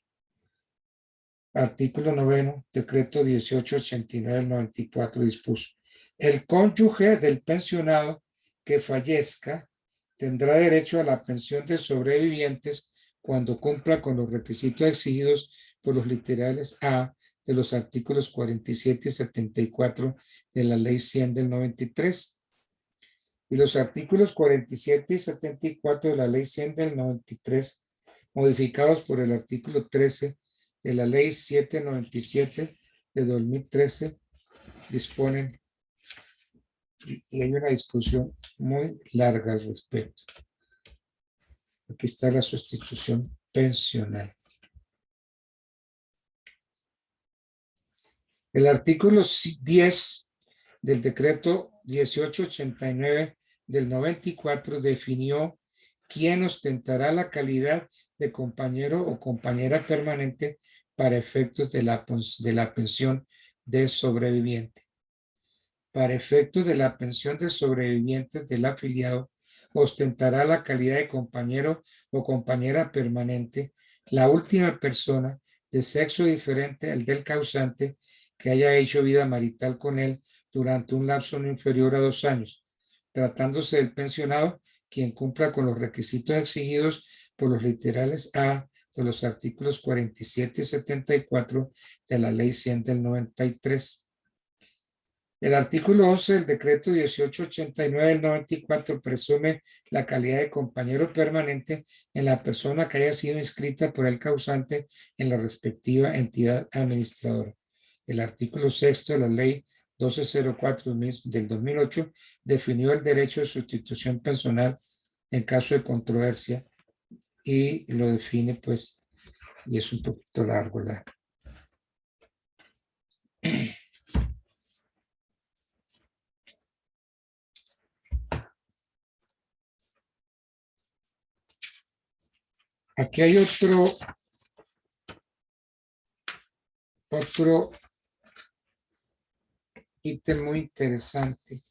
Artículo 9, decreto 1889 del 94 dispuso: el cónyuge del pensionado que fallezca tendrá derecho a la pensión de sobrevivientes cuando cumpla con los requisitos exigidos por los literales A de los artículos 47 y 74 de la Ley 100 del 93 y los artículos 47 y 74 de la Ley 100 del 93 modificados por el artículo 13 de la Ley 797 de 2013 disponen, y hay una discusión muy larga al respecto. Aquí está la sustitución pensional. El artículo 10 del decreto 1889 del 94 definió quién ostentará la calidad de compañero o compañera permanente para efectos de la pensión de sobreviviente. Para efectos de la pensión de sobrevivientes del afiliado, ostentará la calidad de compañero o compañera permanente la última persona de sexo diferente al del causante que haya hecho vida marital con él durante un lapso no inferior a 2 años, tratándose del pensionado quien cumpla con los requisitos exigidos por los literales A de los artículos 47 y 74 de la Ley 100 del 93. El artículo 11 del decreto 1889 del 94 presume la calidad de compañero permanente en la persona que haya sido inscrita por el causante en la respectiva entidad administradora. El artículo 6 de la Ley 1204 del 2008 definió el derecho de sustitución personal en caso de controversia y lo define, pues, y es un poquito largo la. Aquí hay otro ítem muy interesante.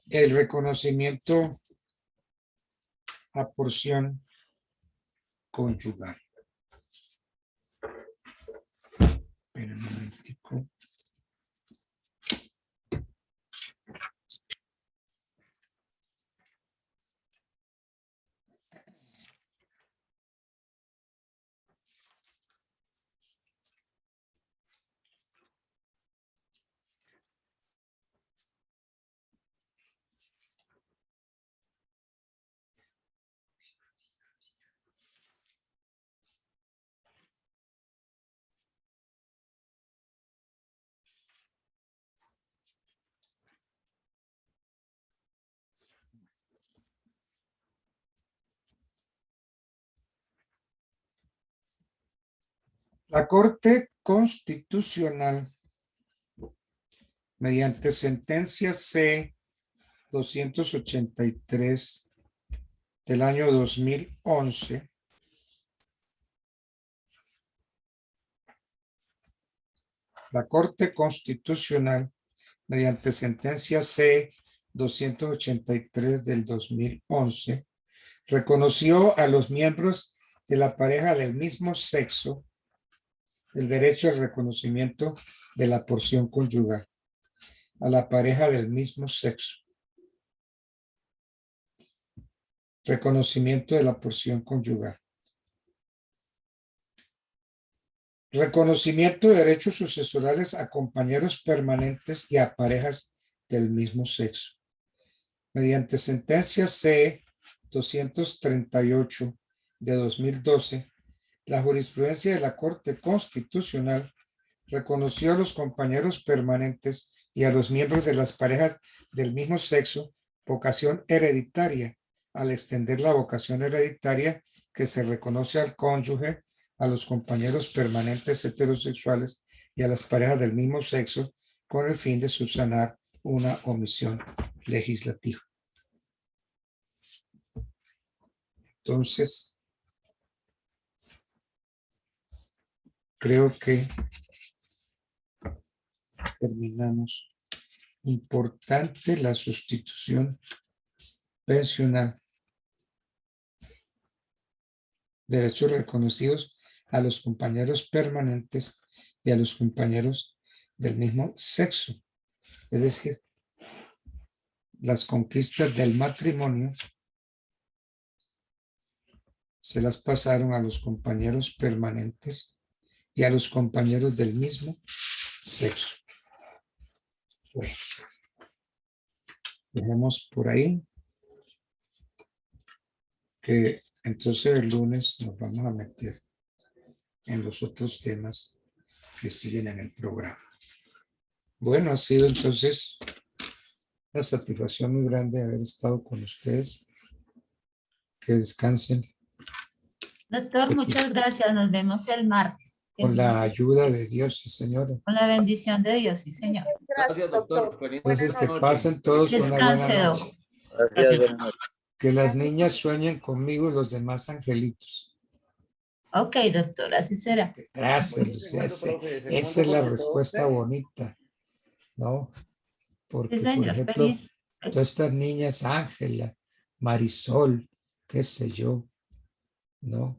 El reconocimiento a porción conyugal. Espera un momentico. La Corte Constitucional, mediante sentencia C-283 del año 2011, la Corte Constitucional, mediante sentencia C-283 del 2011, reconoció a los miembros de la pareja del mismo sexo el derecho al reconocimiento de la porción conyugal a la pareja del mismo sexo. Reconocimiento de la porción conyugal. Reconocimiento de derechos sucesorales a compañeros permanentes y a parejas del mismo sexo. Mediante sentencia C-238 de 2012, la jurisprudencia de la Corte Constitucional reconoció a los compañeros permanentes y a los miembros de las parejas del mismo sexo vocación hereditaria, al extender la vocación hereditaria que se reconoce al cónyuge, a los compañeros permanentes heterosexuales y a las parejas del mismo sexo con el fin de subsanar una omisión legislativa. Entonces, creo que terminamos. Importante la sustitución pensional. Derechos reconocidos a los compañeros permanentes y a los compañeros del mismo sexo. Es decir, las conquistas del matrimonio se las pasaron a los compañeros permanentes y a los compañeros del mismo sexo. Bueno, dejemos por ahí que entonces el lunes nos vamos a meter en los otros temas que siguen en el programa. Bueno, ha sido entonces una satisfacción muy grande haber estado con ustedes. Que descansen Doctor, Sí. muchas gracias. Nos vemos el martes. con la ayuda de Dios, sí, señora. Con la bendición de Dios, sí, señor. Gracias, doctor. Feliz Entonces, que noche. pasen todos una buena Descanse, noche. doctor. Gracias, buenas noches. Que las niñas sueñen conmigo y los demás angelitos. Ok, doctor, así será. Gracias, Lucía. Esa es la respuesta bonita, ¿no? Porque, Sí, por señor. ejemplo, Feliz. todas estas niñas, Ángela, Marisol, qué sé yo, ¿no?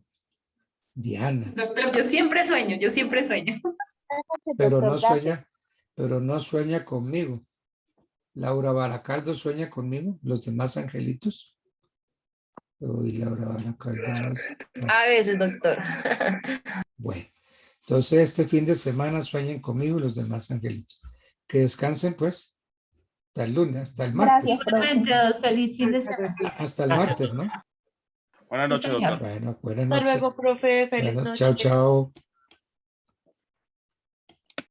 Diana, Doctor, yo siempre sueño, yo siempre sueño. pero no sueña conmigo. Laura Baracaldo sueña conmigo, los demás angelitos. Uy, Laura Baracaldo no está. A veces, doctor. Bueno, entonces este fin de semana sueñen conmigo y los demás angelitos. Que descansen pues hasta el lunes, hasta el martes. Igualmente, feliz fin de semana. Hasta el Gracias. martes, ¿no? Buenas Sí, noches, señor. doctor. Bueno, buenas Hasta noches. luego, profe. Feliz Bueno, noche. chao, chao.